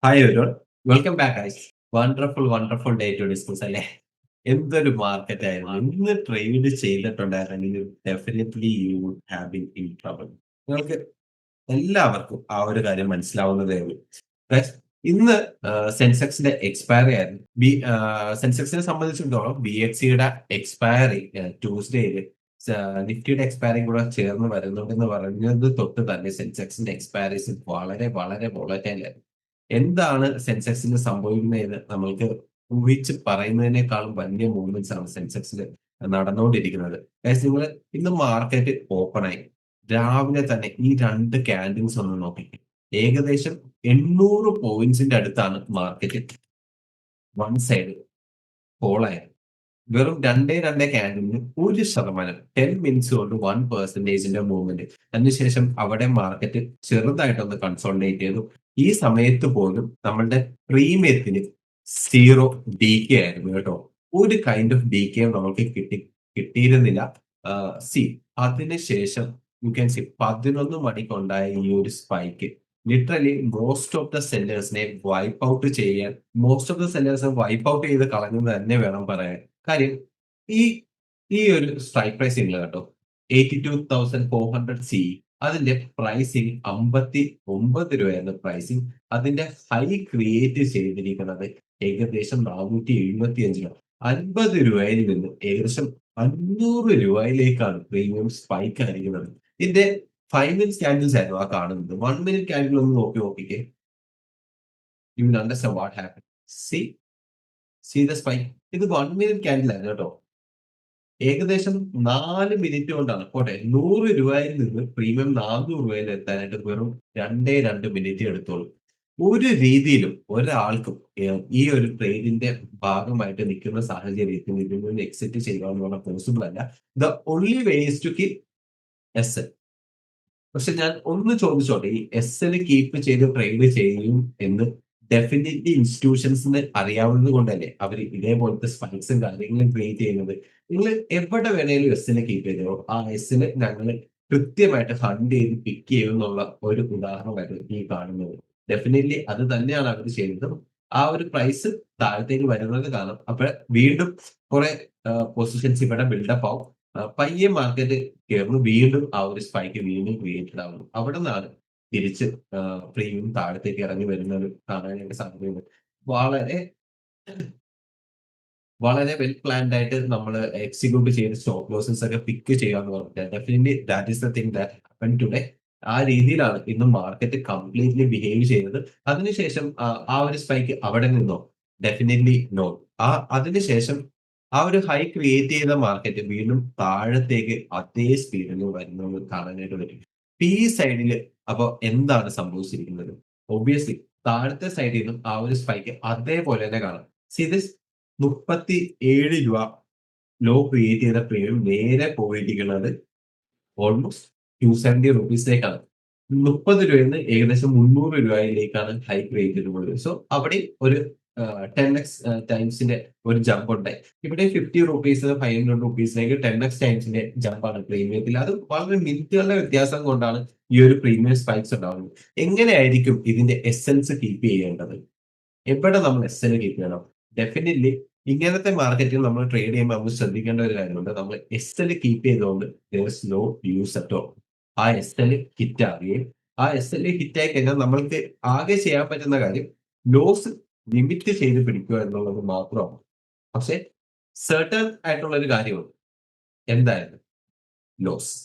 Hi everyone. Welcome back guys. Wonderful day to discuss അല്ലേ? എന്തൊരു market ആയിരുന്നു. ഇന്ന് ട്രേഡ് ചെയ്തിട്ടുണ്ടായിരുന്നെങ്കിൽ definitely you would have been in trouble. നിങ്ങൾക്ക് എല്ലാവർക്കും ആ ഒരു കാര്യം മനസ്സിലാവുന്നതേ ഉള്ളൂ. ഗൈസ്, ഇന്ന് സെൻസെക്സിന്റെ എക്സ്പയറി ആയിരുന്നു. സെൻസെക്സിനെ സംബന്ധിച്ചിടത്തോളം BXCയുടെ എക്സ്പയറി ട്യൂസ്ഡേയില് നിഫ്റ്റിയുടെ എക്സ്പയറിയും കൂടെ ചേർന്ന് വരുന്നുണ്ടെന്ന് പറഞ്ഞത് തൊട്ട് തന്നെ സെൻസെക്സിന്റെ എക്സ്പയറീസ് വളരെ വളരെ വോളറ്റൈൽ ആയിരുന്നു. എന്താണ് സെൻസെക്സിന് സംഭവിക്കുന്നതെന്ന് നമ്മൾക്ക് ഊഹിച്ച് പറയുന്നതിനേക്കാളും വലിയ മൂവ്മെന്റ്സ് ആണ് സെൻസെക്സിൽ നടന്നുകൊണ്ടിരിക്കുന്നത്. നിങ്ങൾ ഇന്ന് മാർക്കറ്റ് ഓപ്പൺ ആയി രാവിലെ തന്നെ ഈ രണ്ട് ക്യാൻഡിൽസ് ഒന്ന് നോക്കി, ഏകദേശം 800 പോയിന്റ്സിന്റെ അടുത്താണ് മാർക്കറ്റ് വൺ സൈഡ് ഫോൾ ആയത്. വെറും രണ്ടേ ക്യാൻഡിലിന് 1%, 10 മിനിറ്റ്സ് കൊണ്ട് 1%ന്റെ മൂവ്മെന്റ്. അതിനുശേഷം അവിടെ മാർക്കറ്റ് ചെറുതായിട്ടൊന്ന് കൺസോൾട്ടേറ്റ് ചെയ്തു. ഈ സമയത്ത് പോലും നമ്മളുടെ പ്രീമിയത്തിന് 0 DK ആയിരുന്നു കേട്ടോ. ഒരു കൈൻഡ് ഓഫ് DK നമുക്ക് കിട്ടിയിരുന്നില്ല. സി അതിനുശേഷം യു ക്യാൻ സി 11 മണിക്കുണ്ടായ ഈ ഒരു spike literally most of the സെല്ലേഴ്സിനെ വൈപ്പ് ഔട്ട് ചെയ്യാൻ, മോസ്റ്റ് ഓഫ് ദ സെല്ലേഴ്സിനെ വൈപ്പ് ഔട്ട് ചെയ്ത് കളഞ്ഞെന്ന് തന്നെ വേണം പറയാൻ. കാര്യം ഈ ഈ ഒരു സ്ട്രൈക്ക് പ്രൈസ് ഇല്ല കേട്ടോ, 82,400 അതിന്റെ പ്രൈസിങ് 59 രൂപയാണ് പ്രൈസിങ്. അതിന്റെ ഹൈ ക്രിയേറ്റ് ചെയ്തിരിക്കുന്നത് ഏകദേശം 475 രൂപ. 50 രൂപയിൽ നിന്ന് ഏകദേശം 500 രൂപയിലേക്കാണ് പ്രീമിയം സ്പൈക്ക് ആയിരിക്കുന്നത്. ഇതിന്റെ 5 മിനിറ്റ് ക്യാൻഡിൽസ് ആയിരുന്നു ആ കാണുന്നത്. 1 മിനിറ്റ് ക്യാൻഡിൽ ഒന്ന് നോക്കിക്കേ, you will understand what happen. C C the spike. ഇത് 1 മിനിറ്റ് ക്യാൻഡിൽ ആയിരുന്നു കേട്ടോ. ഏകദേശം 4 മിനിറ്റ് കൊണ്ടാണ്, പോട്ടെ 100 രൂപയിൽ നിന്ന് പ്രീമിയം 400 രൂപയിൽ എത്താനായിട്ട് വെറും 2 മിനിറ്റ് എടുത്തോളൂ. ഒരു രീതിയിലും ഒരാൾക്കും ഈ ഒരു ട്രേഡിന്റെ ഭാഗമായിട്ട് നിൽക്കുന്ന സാഹചര്യത്തിൽ ഇതിൽ നിന്ന് എക്സിറ്റ് ചെയ്യുക എന്ന് പറഞ്ഞാൽ പോസിബിൾ അല്ല. The only way is to keep us. പക്ഷെ ഞാൻ ഒന്ന് ചോദിച്ചോട്ടെ, ഈ എസ് കീപ്പ് ചെയ്ത് ട്രേഡ് ചെയ്യും എന്ന് ഡെഫിനറ്റ്ലി ഇൻസ്റ്റിറ്റ്യൂഷൻസിന് അറിയാവുന്നത് കൊണ്ടല്ലേ അവർ ഇതേപോലത്തെ സ്പൈക്സും കാര്യങ്ങളും ക്രിയേറ്റ് ചെയ്യുന്നത്. നിങ്ങൾ എവിടെ വേണേലും എസ്സിനെ കീപ്പ് ചെയ്തോ, ആ എസ്സിനെ ഞങ്ങൾ കൃത്യമായിട്ട് ഫണ്ട് ചെയ്ത് പിക്ക് ചെയ്യും എന്നുള്ള ഒരു ഉദാഹരണമായിരുന്നു ഈ കാണുന്നത്. ഡെഫിനറ്റ്ലി അത് തന്നെയാണ് അവർ ചെയ്യുന്നത്. ആ ഒരു പ്രൈസ് താഴത്തേക്ക് വരുന്നത് കാണാം. അപ്പൊ വീണ്ടും കുറെ പൊസിഷൻസ് ഇവിടെ ബിൽഡപ്പ് ആവും. പയ്യെ മാർക്കറ്റ് കയറുന്നു, വീണ്ടും ആ ഒരു സ്പൈക്ക് വീണ്ടും ക്രിയേറ്റഡ് ആവുന്നു. അവിടെ നിന്നാണ് തിരിച്ച് പ്രീമിയം താഴത്തേക്ക് ഇറങ്ങി വരുന്നത് കാണാനായിട്ട് സാധ്യതയുണ്ട്. വളരെ വളരെ വെൽ പ്ലാൻഡ് ആയിട്ട് നമ്മൾ എക്സിക്യൂട്ട് ചെയ്ത് സ്റ്റോപ്പ് ലോസസ് ഒക്കെ പിക്ക് ചെയ്യാന്ന് പറഞ്ഞാൽ definitely that is the thing that happen today. ആ രീതിയിലാണ് ഇന്ന് മാർക്കറ്റ് കംപ്ലീറ്റ്ലി ബിഹേവ് ചെയ്തത്. അതിനുശേഷം ആ ഒരു സ്പൈക്ക് അവിടെ നിന്നോ? Definitely no. അതിനുശേഷം ആ ഒരു ഹൈ ക്രിയേറ്റ് ചെയ്ത മാർക്കറ്റ് വീണ്ടും താഴത്തേക്ക് അതേ സ്പീഡിൽ വരുന്നത് കാണാനായിട്ട് പറ്റും. ഈ സൈഡിൽ അപ്പൊ എന്താണ് സംഭവിച്ചിരിക്കുന്നത്? ഒബ്വിയസ്ലി താഴത്തെ സൈഡിൽ നിന്നും ആ ഒരു സ്പൈക്ക് അതേപോലെ തന്നെ കാണാം. സി ദിസ് 37 രൂപ ലോ ക്രിയേറ്റ് ചെയ്ത പ്രീമിയം നേരെ പോയിരിക്കുന്നത് ഓൾമോസ്റ്റ് 270 റുപ്പീസിലേക്കാണ്. 30 രൂപയിൽ നിന്ന് ഏകദേശം 300 രൂപയിലേക്കാണ് ഹൈ ക്രിയേറ്റ് ചെയ്തിട്ടുള്ളത്. സോ അവിടെ ഒരു 10x ടൈംസിന്റെ ഒരു ജമ്പ് ഉണ്ടായി. ഇവിടെ 50 റുപ്പീസ് 500 റുപ്പീസിലേക്ക് 10x ടൈംസിന്റെ ജമ്പാണ് പ്രീമിയത്തിൽ. അത് വളരെ മിനിറ്റുകളുടെ വ്യത്യാസം കൊണ്ടാണ് ഈ ഒരു പ്രീമിയം സ്പൈക്സ് ഉണ്ടാവുന്നത്. എങ്ങനെയായിരിക്കും ഇതിന്റെ എസെൻസ് കീപ്പ് ചെയ്യേണ്ടത്? എവിടെ നമ്മൾ എസ് കീപ്പ് ചെയ്യണം? ഡെഫിനറ്റ്ലി ഇങ്ങനത്തെ മാർക്കറ്റിൽ നമ്മൾ ട്രേഡ് ചെയ്യുമ്പോൾ നമ്മൾ ശ്രദ്ധിക്കേണ്ട ഒരു കാര്യമുണ്ട്. നമ്മൾ എസ് കീപ്പ് ചെയ്തുകൊണ്ട് നോ യൂസ് അറ്റ് ഓൾ. ആ എസ് ഹിറ്റ് ആവുകയും ആ എസ് ഹിറ്റ് ആയി കഴിഞ്ഞാൽ നമ്മൾക്ക് ആകെ ചെയ്യാൻ പറ്റുന്ന കാര്യം ലോസ് ലിമിറ്റ് ചെയ്ത് പിടിക്കുക എന്നുള്ളത് മാത്രമാണ്. പക്ഷെ സെർട്ടൺ ആയിട്ടുള്ള ഒരു കാര്യമുണ്ട്. എന്തായാലും ലോസ്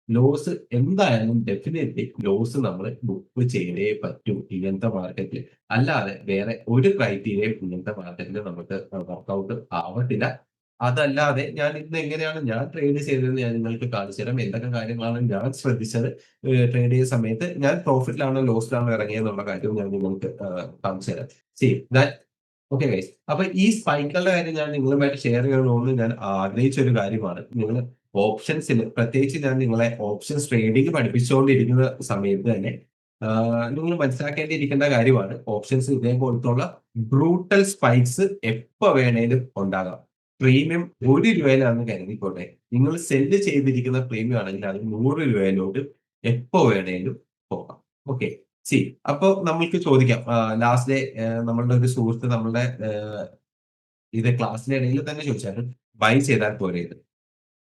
ലോസ് എന്തായാലും ഡെഫിനറ്റ്ലി ലോസ് നമ്മൾ ബുക്ക് ചെയ്തേ പറ്റൂ ഇങ്ങനത്തെ മാർക്കറ്റിൽ. അല്ലാതെ വേറെ ഒരു ക്രൈറ്റീരിയയും ഇങ്ങനത്തെ മാർക്കറ്റിൽ നമുക്ക് വർക്ക്ഔട്ട് ആവത്തില്ല. അതല്ലാതെ ഞാൻ ഇന്ന് എങ്ങനെയാണ് ഞാൻ ട്രേഡ് ചെയ്തതെന്ന് ഞാൻ നിങ്ങൾക്ക് കാണിച്ചു തരാം. എന്തൊക്കെ കാര്യങ്ങളാണ് ഞാൻ ശ്രദ്ധിച്ചത് ട്രേഡ് ചെയ്യുന്ന സമയത്ത്. ഞാൻ പ്രോഫിറ്റിലാണോ ലോസിലാണോ ഇറങ്ങിയെന്നുള്ള കാര്യവും ഞാൻ നിങ്ങൾക്ക് കാണിച്ചു തരാം. C that okay guys. അപ്പൊ ഈ സ്പൈക്കുകളുടെ കാര്യം ഞാൻ നിങ്ങളുമായിട്ട് ഷെയർ ചെയ്യണമെന്ന് ഞാൻ ആഗ്രഹിച്ച ഒരു കാര്യമാണ്. നിങ്ങൾ ഓപ്ഷൻസിൽ പ്രത്യേകിച്ച് ഞാൻ നിങ്ങളെ ഓപ്ഷൻസ് ട്രേഡിംഗ് പഠിപ്പിച്ചുകൊണ്ടിരിക്കുന്ന സമയത്ത് തന്നെ നിങ്ങൾ മനസ്സിലാക്കേണ്ടിയിരിക്കേണ്ട കാര്യമാണ്, ഓപ്ഷൻസ് ഇതേപോലത്തുള്ള ബ്രൂട്ടൽ സ്പൈക്സ് എപ്പോ വേണേലും ഉണ്ടാകാം. പ്രീമിയം 1 രൂപയിലാണെന്ന് കരുതിക്കോട്ടെ, നിങ്ങൾ സെല്ല് ചെയ്തിരിക്കുന്ന പ്രീമിയം ആണെങ്കിൽ അത് 100 രൂപയിലോട്ട് എപ്പോ വേണേലും പോകാം. ഓക്കെ, സി അപ്പൊ നമ്മൾക്ക് ചോദിക്കാം ലാസ്റ്റ് ഡേ നമ്മളുടെ ഒരു സുഹൃത്ത് നമ്മളുടെ ഇത് ക്ലാസ്സിന്റെ ഇടയിൽ തന്നെ ചോദിച്ചായിരുന്നു ബൈ ചെയ്താൽ പോരെ ഇത്.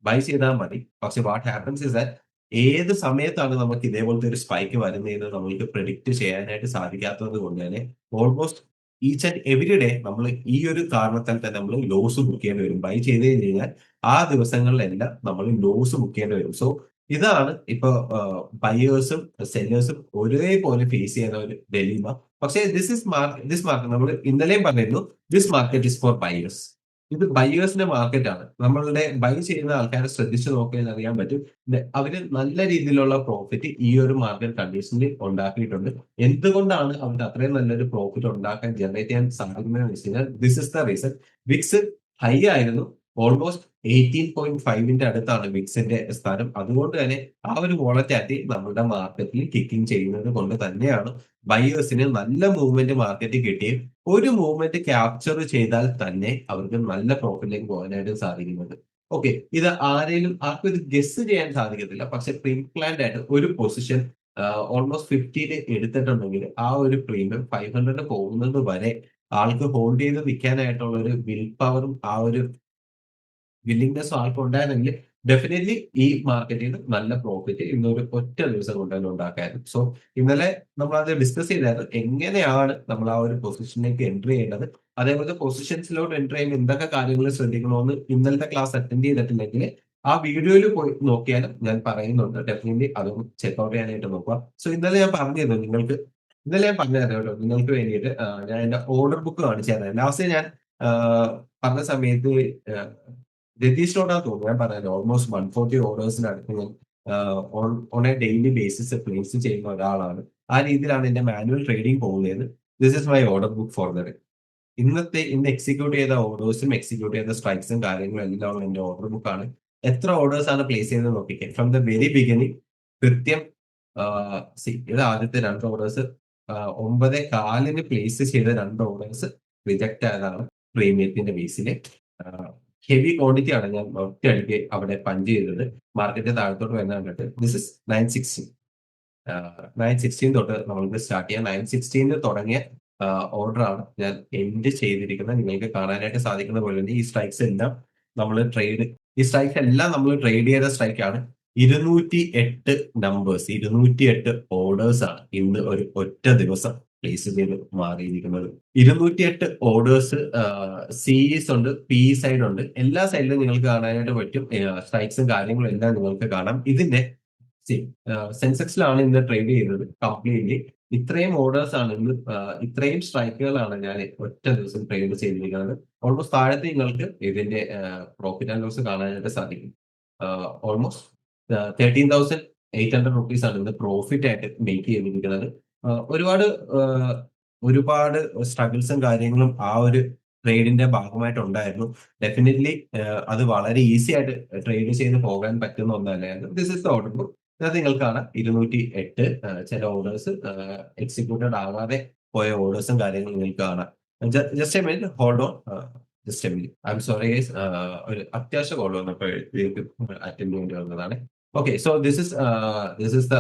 ബൈ ചെയ്താൽ മതി. പക്ഷെ വാട്ട് ഹാപ്പൻസ് ഇസ് ദാറ്റ് ഏത് സമയത്താണ് നമുക്ക് ഇതേപോലത്തെ ഒരു സ്പൈക്ക് വരുന്നതെന്ന് നമ്മൾക്ക് പ്രെഡിക്റ്റ് ചെയ്യാനായിട്ട് സാധിക്കാത്തത് കൊണ്ട് തന്നെ almost each and every day നമ്മൾ ഈ ഒരു കാരണത്താൽ തന്നെ നമ്മൾ ലോസ് ബുക്ക് ചെയ്യേണ്ടി വരും. ബൈ ചെയ്ത് കഴിഞ്ഞാൽ ആ ദിവസങ്ങളിലെല്ലാം നമ്മൾ ലോസ് ബുക്ക് ചെയ്യേണ്ടി വരും. സോ ഇതാണ് ഇപ്പൊ ബയേഴ്സും സെല്ലേഴ്സും ഒരേപോലെ ഫേസ് ചെയ്യുന്ന ഒരു ഡെലിമ. പക്ഷേ ദിസ് മാർക്കറ്റ് നമ്മൾ ഇന്നലെയും പറഞ്ഞിരുന്നു, this market is for buyers. ഇത് ബയേഴ്സിന്റെ മാർക്കറ്റ് ആണ്. നമ്മളുടെ ബൈ ചെയ്യുന്ന ആൾക്കാരെ ശ്രദ്ധിച്ചു നോക്കിയാൽ അറിയാൻ പറ്റും. അവര് നല്ല രീതിയിലുള്ള പ്രോഫിറ്റ് ഈ ഒരു മാർക്കറ്റ് കണ്ടീഷനിൽ ഉണ്ടാക്കിയിട്ടുണ്ട്. എന്തുകൊണ്ടാണ് അവർക്ക് അത്രയും നല്ലൊരു പ്രോഫിറ്റ് ഉണ്ടാക്കാൻ ജനറേറ്റ് ചെയ്യാൻ സാധിക്കുന്നതെന്ന് വെച്ച് കഴിഞ്ഞാൽ this is the reason. VIX high ആയിരുന്നു. ഓൾമോസ്റ്റ് 18.5ന്റെ അടുത്താണ് വിക്സിന്റെ സ്ഥാനം. അതുകൊണ്ട് തന്നെ ആ ഒരു വോളറ്റാലിറ്റി നമ്മുടെ മാർക്കറ്റിൽ കിക്കിംഗ് ചെയ്യുന്നത് കൊണ്ട് തന്നെയാണ് ബയേഴ്സിന് നല്ല മൂവ്മെന്റ് മാർക്കറ്റിൽ കിട്ടുകയും ഒരു മൂവ്മെന്റ് ക്യാപ്ചർ ചെയ്താൽ തന്നെ അവർക്ക് നല്ല പ്രോഫിറ്റിലേക്ക് പോകാനായിട്ട് സാധിക്കുന്നത്. ഓക്കെ, ഇത് ആർക്കും ഇത് ഗസ് ചെയ്യാൻ സാധിക്കത്തില്ല. പക്ഷെ പ്രീ പ്ലാൻഡ് ആയിട്ട് ഒരു പൊസിഷൻ ഓൾമോസ്റ്റ് 50 എടുത്തിട്ടുണ്ടെങ്കിൽ ആ ഒരു പ്രീമിയം 500 പോകുന്നത് വരെ ആൾക്ക് ഹോൾഡ് ചെയ്ത് നിൽക്കാനായിട്ടുള്ള ഒരു വിൽ പവറും ആ ഒരു വില്ലിങ്നെസ്സും ആൾക്ക് ഉണ്ടായിരുന്നെങ്കിൽ ഡെഫിനറ്റ്ലി ഈ മാർക്കറ്റിൽ നിന്ന് നല്ല പ്രോഫിറ്റ് ഇന്നൊരു ഒറ്റ ദിവസം കൊണ്ട് തന്നെ ഉണ്ടാക്കായിരുന്നു. സോ ഇന്നലെ നമ്മൾ അത് ഡിസ്കസ് ചെയ്തായിരുന്നു എങ്ങനെയാണ് നമ്മൾ ആ ഒരു പൊസിഷനിലേക്ക് എൻട്രി ചെയ്യേണ്ടത്. അതേപോലെ പൊസിഷൻസിലോട്ട് എൻട്രി ചെയ്യുമ്പോൾ എന്തൊക്കെ കാര്യങ്ങൾ ശ്രദ്ധിക്കണമെന്ന് ഇന്നലത്തെ ക്ലാസ് അറ്റൻഡ് ചെയ്തിട്ടില്ലെങ്കിൽ ആ വീഡിയോയിൽ പോയി നോക്കിയാലും ഞാൻ പറയുന്നുണ്ട്. ഡെഫിനറ്റ്ലി അതൊന്ന് ചെക്ക്ഔട്ട് ചെയ്യാനായിട്ട് നോക്കുക. സോ ഇന്നലെ ഞാൻ പറഞ്ഞുതരാം കേട്ടോ നിങ്ങൾക്ക് വേണ്ടിയിട്ട് ഞാൻ എന്റെ ഓർഡർ ബുക്ക് കാണിച്ചു തരാം. ലാസ്റ്റ് ഞാൻ ആ, പറഞ്ഞ സമയത്ത് രതീഷിനോടാ തോന്നുന്നു ഞാൻ പറഞ്ഞത് ഓൾമോസ്റ്റ് 140 ഓർഡേഴ്സിനടുത്ത് ഞാൻ on A daily basis place ചെയ്യുന്ന ഒരാളാണ്. ആ രീതിയിലാണ് എന്റെ മാനുവൽ ട്രേഡിംഗ് പോകുന്നത്. This is my order book for the day. ഇന്ന് എക്സിക്യൂട്ട് ചെയ്ത ഓർഡേഴ്സും എക്സിക്യൂട്ട് ചെയ്ത സ്ട്രൈക്സും കാര്യങ്ങളും എല്ലാം എന്റെ ഓർഡർ ബുക്കാണ്. എത്ര ഓർഡേഴ്സ് ആണ് പ്ലേസ് ചെയ്തത് നോക്കിക്കേ. ഫ്രം ദ വെരി ബിഗിനിങ് കൃത്യം ഇത് ആദ്യത്തെ രണ്ട് ഓർഡേഴ്സ് 9:15 പ്ലേസ് ചെയ്ത രണ്ട് ഓർഡേഴ്സ് റിജക്ട് ആയതാണ് പ്രീമിയത്തിന്റെ ബേസിൽ. ഹെവി ക്വാണ്ടിറ്റി ആണ് ഞാൻ ഒറ്റയടിക്ക് അവിടെ പഞ്ച് ചെയ്തത്. മാർക്കറ്റ് താഴത്തോട്ട് വരുന്ന കണ്ടിട്ട് ദിസ് ഇസ് 916. 916 തൊട്ട് നമ്മൾക്ക് സ്റ്റാർട്ട് ചെയ്യാം. 916 തുടങ്ങിയ ഓർഡർ ആണ് ഞാൻ എൻഡ് ചെയ്തിരിക്കുന്നത്. നിങ്ങൾക്ക് കാണാനായിട്ട് സാധിക്കുന്ന പോലെ തന്നെ ഈ സ്ട്രൈക്സ് എല്ലാം നമ്മൾ ട്രേഡ് ചെയ്ത സ്ട്രൈക്ക് ആണ്. 208 നമ്പേഴ്സ്, 208 ഓർഡേഴ്സ് ആണ് ഇന്ന് ഒരു ഒറ്റ ദിവസം പ്ലേസ് ചെയ്ത് മാറിയിരിക്കുന്നത്. 208 ഓർഡേഴ്സ് സിഇസ് ഉണ്ട്, പി സൈഡ് ഉണ്ട്. എല്ലാ സൈഡിലും നിങ്ങൾക്ക് കാണാനായിട്ട് പറ്റും. സ്ട്രൈക്സും കാര്യങ്ങളും എല്ലാം നിങ്ങൾക്ക് കാണാം. ഇതിന്റെ സെൻസെക്സിലാണ് ഇന്ന് ട്രേഡ് ചെയ്യുന്നത് കംപ്ലീറ്റ്ലി. ഇത്രയും ഓർഡേഴ്സ് ആണ് ഇന്ന്, ഇത്രയും സ്ട്രൈക്കുകളാണ് ഞാൻ ഒറ്റ ദിവസം ട്രേഡ് ചെയ്തിരിക്കുന്നത്. ഓൾമോസ്റ്റ് താഴത്ത് നിങ്ങൾക്ക് ഇതിന്റെ പ്രോഫിറ്റ് ആൻഡ് ലോസ് കാണാനായിട്ട് സാധിക്കും. ഓൾമോസ്റ്റ് 13,800 റുപ്പീസ് ആണ് ഇന്ന് പ്രോഫിറ്റ് ആയിട്ട് മേക്ക് ചെയ്തിരിക്കുന്നത്. ഒരുപാട് ഒരുപാട് സ്ട്രഗിൾസും കാര്യങ്ങളും ആ ഒരു ട്രേഡിന്റെ ഭാഗമായിട്ടുണ്ടായിരുന്നു. ഡെഫിനറ്റ്ലി അത് വളരെ ഈസി ആയിട്ട് ട്രേഡ് ചെയ്ത് പോകാൻ പറ്റുന്ന ഒന്നല്ലായിരുന്നു. This is the order book. അത് നിങ്ങൾക്കാണ് 208 ചില ഓർഡേഴ്സ് എക്സിക്യൂട്ടഡ് ആകാതെ പോയ ഓർഡേഴ്സും കാര്യങ്ങളും നിങ്ങൾക്ക് കാണാം. Just A minute, hold on. Just A minute, I am sorry guys. ഒരു അത്യാവശ്യ കോൾ വന്നപ്പോൾ അറ്റൻഡ് ചെയ്യേണ്ടി വന്നതാണ്. Okay, so this is the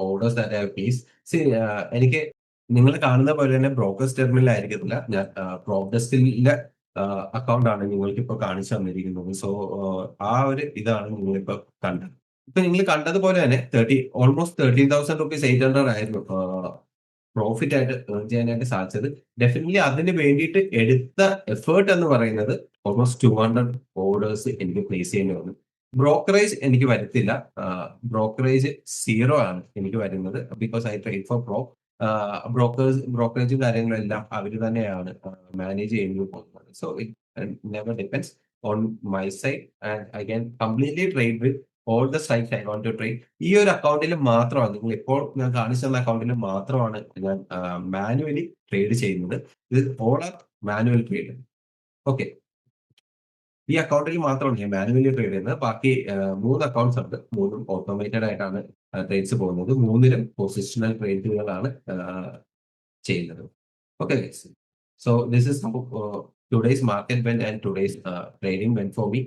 orders that I have placed. C എനിക്ക് നിങ്ങൾ കാണുന്ന പോലെ തന്നെ ബ്രോക്കേഴ്സ് ടെർമിനൽ ആയിരിക്കത്തില്ല. ഞാൻ പ്രോപ്പ് ഡെസ്കിലെ അക്കൗണ്ട് ആണ് നിങ്ങൾക്ക് ഇപ്പോൾ കാണിച്ചു തന്നിരിക്കുന്നത്. സോ ആ ഒരു ഇതാണ് നിങ്ങളിപ്പോ കണ്ടത്. ഇപ്പൊ നിങ്ങൾ കണ്ടതുപോലെ തന്നെ ഓൾമോസ്റ്റ് 13,800 ആയിരുന്നു പ്രോഫിറ്റ് ആയിട്ട് ഏൺ ചെയ്യാനായിട്ട് സാധിച്ചത്. ഡെഫിനറ്റ്ലി അതിന് വേണ്ടിയിട്ട് എടുത്ത എഫേർട്ട് എന്ന് പറയുന്നത് ഓൾമോസ്റ്റ് 200 ഓർഡേഴ്സ് എനിക്ക് പ്ലേസ് ചെയ്യേണ്ടി വന്നു. ബ്രോക്കറേജ് എനിക്ക് വരത്തില്ല. ബ്രോക്കറേജ് സീറോ ആണ് എനിക്ക് വരുന്നത്. Because I trade for pro. ബ്രോക്കറേജും കാര്യങ്ങളും എല്ലാം അവർ തന്നെയാണ് മാനേജ് ചെയ്യുന്നത് പോകുന്നത്. So it never depends on my side and I can completely trade with all the strikes I want to trade. ഈ ഒരു അക്കൗണ്ടിൽ മാത്രമാണ്, നിങ്ങൾ ഇപ്പോൾ ഞാൻ കാണിച്ചു തന്ന അക്കൗണ്ടിൽ മാത്രമാണ് ഞാൻ മാനുവലി ട്രേഡ് ചെയ്യുന്നത്. ഇത് all are manual trade. Okay, ഈ അക്കൗണ്ടിൽ മാത്രമാണ് ഞാൻ മാനുവലി ട്രേഡ് ചെയ്യുന്നത്. ബാക്കി 3 അക്കൗണ്ട്സ് ഉണ്ട്. മൂന്നും ഓട്ടോമേറ്റഡ് ആയിട്ടാണ് ട്രേഡ്സ് പോകുന്നത്. മൂന്നിലും പൊസിഷണൽ ട്രേഡുകളാണ് ചെയ്യുന്നത്. Okay, so this is how today's market went and today's trading went for me.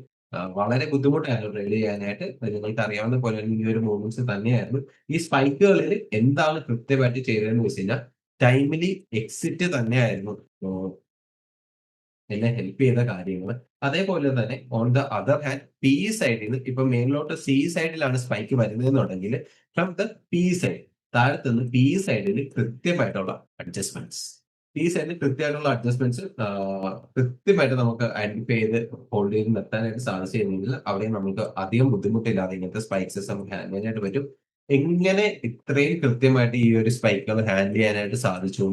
വളരെ ബുദ്ധിമുട്ടായിരുന്നു ട്രേഡ് ചെയ്യാനായിട്ട്. നിങ്ങൾക്ക് അറിയാവുന്ന പോലെ തന്നെ ഈ ഒരു മൂവ്മെന്റ്സ് തന്നെയായിരുന്നു. ഈ സ്പൈക്കുകളിൽ എന്താണ് കൃത്യമായിട്ട് ചെയ്തതെന്ന് വെച്ച് കഴിഞ്ഞാൽ ടൈംലി എക്സിറ്റ് തന്നെയായിരുന്നു എന്നെ ഹെൽപ്പ് ചെയ്ത കാര്യങ്ങള്. അതേപോലെ തന്നെ on the other hand P സൈഡിന്ന് ഇപ്പൊ മേളിലോട്ട് സി സൈഡിലാണ് സ്പൈക്ക് വരുന്നതെന്നുണ്ടെങ്കില് ഫ്രം ദ പി സൈഡ് താഴത്തുനിന്ന് പി സൈഡില് കൃത്യമായിട്ടുള്ള അഡ്ജസ്റ്റ്മെന്റ്സ്. പി സൈഡിൽ കൃത്യമായിട്ടുള്ള അഡ്ജസ്റ്റ്മെന്റ്സ് കൃത്യമായിട്ട് നമുക്ക് ഐഡന്റിഫൈ ചെയ്ത് ഹോൾഡ് ചെയ്ത് നിർത്താനായിട്ട് സാധിച്ചു കഴിഞ്ഞാൽ അവിടെ നമുക്ക് അധികം ബുദ്ധിമുട്ടില്ലാതെ ഇങ്ങനത്തെ സ്പൈക്സസ് നമുക്ക് ഹാൻഡിൽ ചെയ്യാനായിട്ട് പറ്റും. എങ്ങനെ ഇത്രയും കൃത്യമായിട്ട് ഈ ഒരു സ്പൈക്കുകൾ ഹാൻഡിൽ ചെയ്യാനായിട്ട് സാധിച്ചു?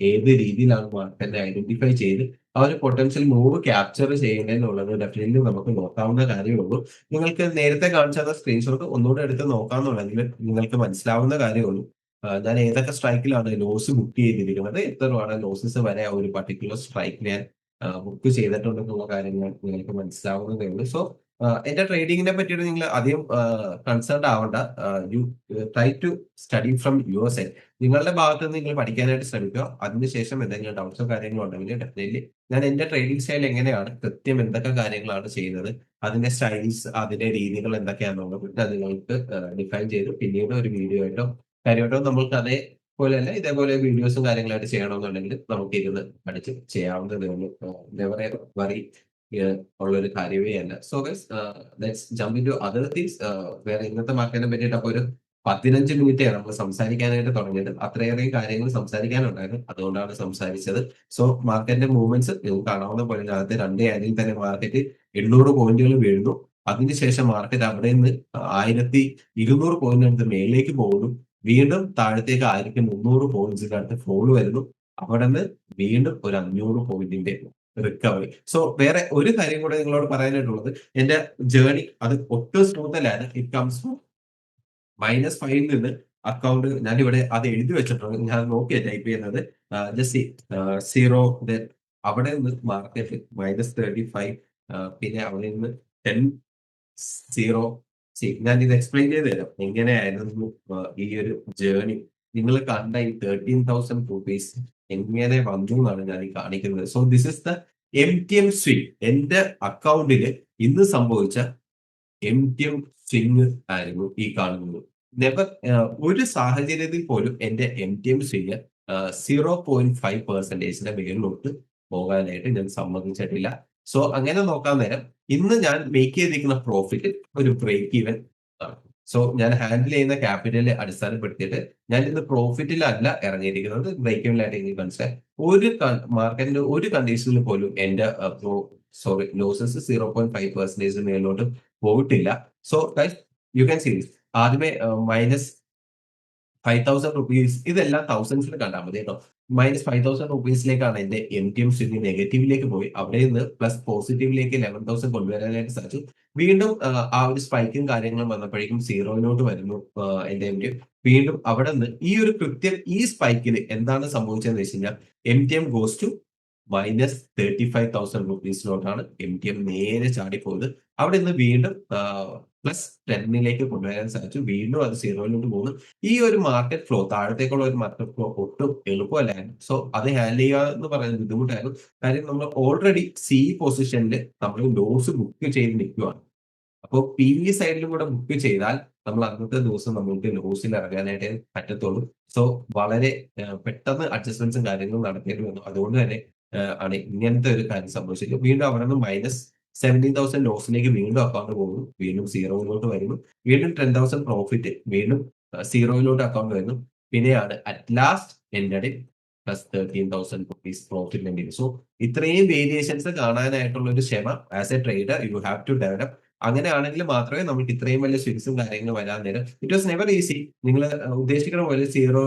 ഏത് രീതിയിലാണ് മാർക്കറ്റിനെ ഐഡന്റിഫൈ ചെയ്ത് ആ ഒരു പൊട്ടൻഷ്യൽ മൂവ് ക്യാപ്ചർ ചെയ്യുന്നതെന്നുള്ളത് ഡെഫിനറ്റ്ലി നമുക്ക് നോക്കാവുന്ന കാര്യമേ ഉള്ളൂ. നിങ്ങൾക്ക് നേരത്തെ കാണിച്ച തന്ന സ്ക്രീൻഷോട്ട് ഒന്നുകൂടെ എടുത്ത് നോക്കാന്നുണ്ടെങ്കിൽ നിങ്ങൾക്ക് മനസ്സിലാവുന്ന കാര്യമേ ഉള്ളൂ. ഞാൻ ഏതൊക്കെ സ്ട്രൈക്കിലാണ് ലോസ് ബുക്ക് ചെയ്തിരിക്കുന്നത്, എത്ര രൂപയുടെ ലോസസ് വരെ ആ ഒരു പർട്ടിക്കുലർ സ്ട്രൈക്ക് ഞാൻ ബുക്ക് ചെയ്തിട്ടുണ്ടെന്നുള്ള കാര്യങ്ങൾ നിങ്ങൾക്ക് മനസ്സിലാവുന്നതേ ഉള്ളൂ. സോ എന്റെ ട്രേഡിങ്ങിനെ പറ്റിയിട്ട് നിങ്ങൾ അധികം കൺസേൺഡ് ആവണ്ട. You try to study from your side. നിങ്ങളുടെ ഭാഗത്ത് നിന്ന് നിങ്ങൾ പഠിക്കാനായിട്ട് ശ്രമിക്കുക. അതിനുശേഷം എന്തെങ്കിലും ഡൗട്ട്സോ കാര്യങ്ങളോ ഉണ്ടെങ്കിൽ ഡെഫിനറ്റ്ലി ഞാൻ എന്റെ ട്രേഡിംഗ് സ്റ്റൈൽ എങ്ങനെയാണ്, കൃത്യം എന്തൊക്കെ കാര്യങ്ങളാണ് ചെയ്യുന്നത്, അതിന്റെ സ്റ്റൈൽസ്, അതിന്റെ രീതികൾ എന്തൊക്കെയാണെന്നുള്ളത് അത് നിങ്ങൾക്ക് ഡിഫൈൻ ചെയ്ത് പിന്നീട് ഒരു വീഡിയോ ആയിട്ടോ കാര്യമായിട്ടോ നമ്മൾക്ക് അതേപോലെ തന്നെ ഇതേപോലെ വീഡിയോസും കാര്യങ്ങളായിട്ട് ചെയ്യണമെന്നുണ്ടെങ്കിൽ നമുക്ക് ഇരുന്ന് പഠിച്ച് ചെയ്യാവുന്നതേ ഉള്ളൂ. നെവർ വറി ഉള്ളൊരു കാര്യമേ അല്ല. So guys let's jump into other things. വേറെ ഇന്നത്തെ മാർക്കറ്റിനെ പറ്റിയിട്ട് അപ്പൊ ഒരു 15 മിനിറ്റേ നമ്മൾ സംസാരിക്കാനായിട്ട് തുടങ്ങിയത്. അത്രയേറെ കാര്യങ്ങൾ സംസാരിക്കാനുണ്ടായിരുന്നു. അതുകൊണ്ടാണ് സംസാരിച്ചത്. സോ മാർക്കറ്റിന്റെ മൂവ്മെന്റ്സ് നിങ്ങൾക്ക് കാണാവുന്ന പോലെ ആദ്യത്തെ 2 ആനിൽ തന്നെ മാർക്കറ്റ് 800 പോയിന്റുകൾ വീഴുന്നു. അതിനുശേഷം മാർക്കറ്റ് അവിടെ നിന്ന് 1200 പോയിന്റ് അടുത്ത് മേളിലേക്ക് പോകുന്നു. വീണ്ടും താഴത്തേക്ക് 1300 പോയിന്റ്സിന്റെ അടുത്ത് ഫോൾ വരുന്നു. അവിടെ നിന്ന് വീണ്ടും ഒരു 500 പോയിന്റിന്റെ റിക്കവറി. സോ വേറെ ഒരു കാര്യം കൂടെ നിങ്ങളോട് പറയാനായിട്ടുള്ളത്, എന്റെ ജേർണി അത് ഒട്ടും സ്മൂത്ത് അല്ലായിരുന്നു. ഇറ്റ് കംസ് ഫ്രം -5 നിന്ന് അക്കൗണ്ട് ഞാനിവിടെ അത് എഴുതി വെച്ചിട്ടുണ്ട്. ഞാൻ നോക്കിയാ ടൈപ്പ് ചെയ്യുന്നത്. ജസ്റ്റ് 0 അവിടെ നിന്ന് മാർക്കറ്റ് -35, പിന്നെ അവിടെ നിന്ന് 10 0 ഞാൻ ഇത് എക്സ്പ്ലെയിൻ ചെയ്ത് തരാം. എങ്ങനെയായിരുന്നു ഈ ഒരു ജേർണി. നിങ്ങൾ കണ്ട ഈ 13,000 റുപ്പീസ് എങ്ങനെ വന്നു എന്നാണ് ഞാൻ ഈ കാണിക്കുന്നത്. So this is the MTM swing. എന്റെ അക്കൗണ്ടിൽ ഇന്ന് സംഭവിച്ച MTM സ്വിംഗ് ആയിരുന്നു ഈ കാണുന്നത്. നെവർ ഒരു സാഹചര്യത്തിൽ പോലും എന്റെ MTM സ്വിംഗ് 0.5% മേളിലോട്ട് പോകാനായിട്ട് ഞാൻ സമ്മതിച്ചിട്ടില്ല. സോ അങ്ങനെ നോക്കാൻ നേരം ഇന്ന് ഞാൻ മേക്ക് ചെയ്തിരിക്കുന്ന പ്രോഫിറ്റ് ഒരു ബ്രേക്ക് ഈവൻ ആണ്. സോ ഞാൻ ഹാൻഡിൽ ചെയ്യുന്ന ക്യാപിറ്റലിനെ അടിസ്ഥാനപ്പെടുത്തിയിട്ട് ഞാൻ ഇന്ന് പ്രോഫിറ്റിലല്ല ഇറങ്ങിയിരിക്കുന്നത്, ബ്രേക്ക് ഈവനിലായിട്ട് എനിക്ക് മനസ്സിലായി. ഒരു മാർക്കറ്റിന്റെ ഒരു കണ്ടീഷനിൽ പോലും എന്റെ ലോസസ് 0.5% മേലോട്ട് പോയിട്ടില്ല. So guys you can see this. ആദ്യമേ -5,000 ഇതെല്ലാം തൗസൻഡ്സിൽ കണ്ടാൽ മതി കേട്ടോ. -5,000 എന്റെ MTM സ്വിംഗ് നെഗറ്റീവിലേക്ക് പോയി. അവിടെ നിന്ന് പ്ലസ് പോസിറ്റീവിലേക്ക് 11,000 കൊണ്ടുവരാനായിട്ട് സാധിച്ചു. വീണ്ടും ആ ഒരു സ്പൈക്കും കാര്യങ്ങളും വന്നപ്പോഴേക്കും സീറോയിലോട്ട് വരുന്നു എന്റെ MTM. വീണ്ടും അവിടെ നിന്ന് ഈ ഒരു കൃത്യം ഈ സ്പൈക്കിൽ എന്താണ് സംഭവിച്ചതെന്ന് വെച്ച് കഴിഞ്ഞാൽ MTM ഗോസ് ടു -35,000 MTM നേരെ ചാടിപ്പോയത്. അവിടെ നിന്ന് വീണ്ടും +10 കൊണ്ടുവരാൻ സാധിച്ചു. വീണ്ടും അത് സീറോയിലോട്ട് പോകുന്നു. ഈ ഒരു മാർക്കറ്റ് ഫ്ലോ, താഴത്തേക്കുള്ള ഒരു മാർക്കറ്റ് ഫ്ലോ ഒട്ടും എളുപ്പമല്ലായിരുന്നു. സോ അത് ഹാൻഡിൽ ചെയ്യുക എന്ന് പറയുന്നത് ബുദ്ധിമുട്ടായിരുന്നു. കാര്യം നമ്മൾ ഓൾറെഡി സി പൊസിഷനിൽ നമ്മൾ ലോസ് ബുക്ക് ചെയ്ത് നിൽക്കുകയാണ്. അപ്പോൾ PE സൈഡിലും കൂടെ ബുക്ക് ചെയ്താൽ നമ്മൾ അന്നത്തെ ദിവസം നമ്മൾക്ക് ലോസിൽ ഇറങ്ങാനായിട്ട് പറ്റത്തുള്ളൂ. സോ വളരെ പെട്ടെന്ന് അഡ്ജസ്റ്റ്മെന്റ്സും കാര്യങ്ങളും നടത്തേണ്ടി വന്നു. അതുകൊണ്ട് തന്നെ ആണ് ഇങ്ങനത്തെ ഒരു കാര്യം സംഭവിച്ചത്. വീണ്ടും അവിടെ നിന്ന് -17,000 ലോസിലേക്ക് വീണ്ടും അക്കൗണ്ട് പോകുന്നു. വീണ്ടും സീറോയിലോട്ട് വരുന്നു. വീണ്ടും 10,000 പ്രോഫിറ്റ് വീണ്ടും സീറോയിലോട്ട് അക്കൗണ്ട് വരുന്നു. പിന്നെയാണ് അറ്റ് ലാസ്റ്റ് എൻഡഡ് +13,000 പ്രോഫിറ്റ് വേണ്ടി. സോ ഇത്രയും വേരിയേഷൻസ് കാണാനായിട്ടുള്ള ഒരു ക്ഷമ as a trader you have to develop. അങ്ങനെയാണെങ്കിൽ മാത്രമേ നമുക്ക് ഇത്രയും വലിയ സ്വിങ്സും കാര്യങ്ങളും വരാൻ നേരം. It was never easy. നിങ്ങൾ ഉദ്ദേശിക്കുന്ന പോലെ സീറോ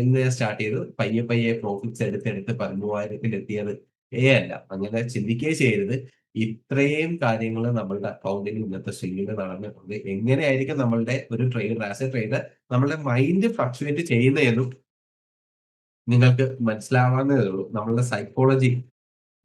ഇന്ന് സ്റ്റാർട്ട് ചെയ്ത് പയ്യെ പയ്യെ പ്രോഫിറ്റ്സ് എടുത്ത് 13,000 എത്തിയത് അല്ല. അങ്ങനെ ചിന്തിക്കുകയേ ചെയ്യരുത്. ഇത്രയും കാര്യങ്ങൾ നമ്മളുടെ അക്കൗണ്ടിൽ ഇന്നത്തെ സ്വിംഗിൽ നടന്നിട്ടുണ്ട്. എങ്ങനെയായിരിക്കും നമ്മളുടെ ഒരു ട്രേഡർ ആസ് എ ട്രേഡർ നമ്മളുടെ മൈൻഡ് ഫ്ലക്ച്വേറ്റ് ചെയ്യുന്നതെന്നും നിങ്ങൾക്ക് മനസ്സിലാവാവുന്നതേ ഉള്ളൂ. നമ്മളുടെ സൈക്കോളജി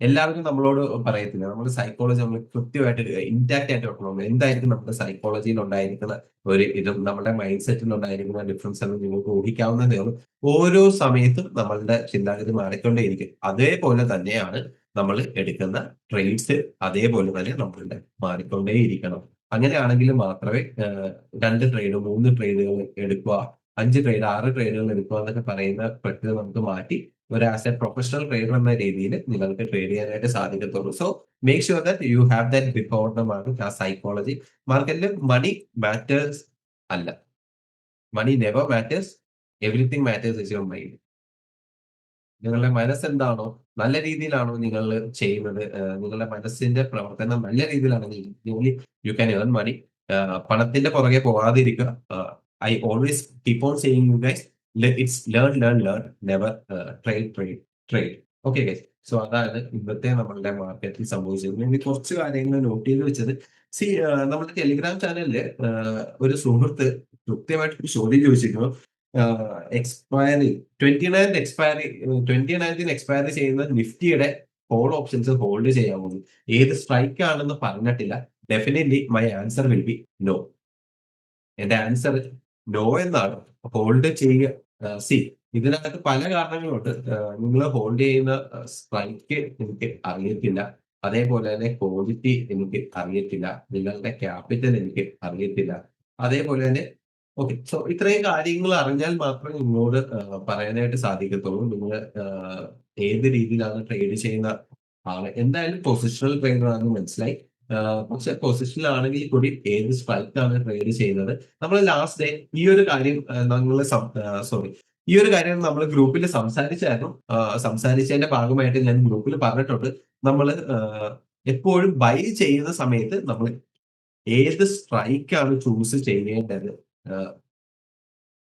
എല്ലാവരും നമ്മളോട് പറയത്തില്ല. നമ്മുടെ സൈക്കോളജി നമ്മൾ കൃത്യമായിട്ട് ഇന്റാക്ട് ആയിട്ട് വെക്കണം. എന്തായിരിക്കും നമ്മുടെ സൈക്കോളജിയിൽ ഉണ്ടായിരിക്കുന്ന ഒരു ഇതും നമ്മുടെ മൈൻഡ് സെറ്റിൽ ഉണ്ടായിരിക്കുന്ന ഡിഫറൻസ് എന്ന് നിങ്ങൾക്ക് ഊഹിക്കാവുന്നതേ ഉള്ളൂ. ഓരോ സമയത്തും നമ്മളുടെ ചിന്താഗതി മാറിക്കൊണ്ടേയിരിക്കും. അതേപോലെ തന്നെയാണ് നമ്മൾ എടുക്കുന്ന ട്രേഡ്സ് അതേപോലെ തന്നെ നമ്മളുടെ മാറിക്കൊണ്ടേയിരിക്കണം. അങ്ങനെയാണെങ്കിൽ മാത്രമേ 2 ട്രേഡ്, 3 ട്രേഡുകൾ എടുക്കുക, 5 ട്രേഡ്, 6 ട്രേഡുകൾ എടുക്കുക എന്നൊക്കെ പറയുന്ന പ്രക്രിയ നമുക്ക് മാറ്റി ഒരു ആസ് എ പ്രൊഫഷണൽ ട്രേഡർ എന്ന രീതിയിൽ നിങ്ങൾക്ക് ട്രേഡ് ചെയ്യാനായിട്ട് സാധിക്കത്തുള്ളൂ. So make sure that you have that before the market. ആ സൈക്കോളജി മാർക്കറ്റിൽ മണി മാറ്റേഴ്സ് അല്ല. Money never matters. Everything matters is your mind. നിങ്ങളുടെ മനസ്സെന്താണോ, നല്ല രീതിയിലാണോ നിങ്ങൾ ചെയ്യുന്നത്, നിങ്ങളുടെ മനസ്സിന്റെ പ്രവർത്തനം നല്ല രീതിയിലാണെങ്കിൽ യു ക്യാൻ ഏൺ മണി. പണത്തിന്റെ പുറകെ പോകാതിരിക്കുക. I always keep on saying you guys, it's learn learn learn, never trade trade trade. Okay guys, so അതാണ് ഇന്നത്തെ നമ്മളുടെ മാർക്കറ്റിൽ സംഭവിച്ചത്. ഇനി കുറച്ച് കാര്യങ്ങൾ നോട്ട് ചെയ്ത് വെച്ചത്, സി നമ്മുടെ ടെലിഗ്രാം ചാനലില് ഒരു സുഹൃത്ത് കൃത്യമായിട്ട് ഒരു ചോദ്യം ചോദിച്ചിരുന്നു. എക്സ്പയറി 29th എക്സ്പയറി ചെയ്യുന്ന നിഫ്റ്റിയുടെ കോൾ ഓപ്ഷൻസ് ഹോൾഡ് ചെയ്യാമോ? ഏത് സ്ട്രൈക്ക് ആണെന്ന് പറഞ്ഞിട്ടില്ല. Definitely my answer will be no. എന്റെ ആൻസർ നോ എന്നാണ്. ഹോൾഡ് ചെയ്യുക. സി, ഇതിനകത്ത് പല കാരണങ്ങളുണ്ട്. നിങ്ങൾ ഹോൾഡ് ചെയ്യുന്ന സ്ട്രൈക്ക് എനിക്ക് അറിയത്തില്ല. അതേപോലെ തന്നെ ക്വാളിറ്റി എനിക്ക് അറിയത്തില്ല. നിങ്ങളുടെ ക്യാപിറ്റൽ എനിക്ക് അറിയത്തില്ല. അതേപോലെ തന്നെ ഓക്കെ. സോ ഇത്രയും കാര്യങ്ങൾ അറിഞ്ഞാൽ മാത്രമേ നിങ്ങളോട് പറയാനായിട്ട് സാധിക്കത്തുള്ളൂ. നിങ്ങൾ ഏത് രീതിയിലാണ് ട്രേഡ് ചെയ്യുന്ന ആള്. എന്തായാലും പൊസിഷണൽ ട്രേഡർ ആണെന്ന് മനസ്സിലായി. പക്ഷെ പൊസിഷനിലാണെങ്കിൽ കൂടി ഏത് സ്ട്രൈക്കാണ് ട്രേഡ് ചെയ്യുന്നത്. നമ്മൾ ലാസ്റ്റ് ഡേ ഈ ഒരു കാര്യം നമ്മൾ സോറി ഈ ഒരു കാര്യം നമ്മൾ ഗ്രൂപ്പിൽ സംസാരിച്ചായിരുന്നു. സംസാരിച്ചതിന്റെ ഭാഗമായിട്ട് ഞാൻ ഗ്രൂപ്പിൽ പറഞ്ഞിട്ടുണ്ട്. നമ്മൾ എപ്പോഴും ബൈ ചെയ്യുന്ന സമയത്ത് നമ്മൾ ഏത് സ്ട്രൈക്കാണ് ചൂസ് ചെയ്യേണ്ടത്,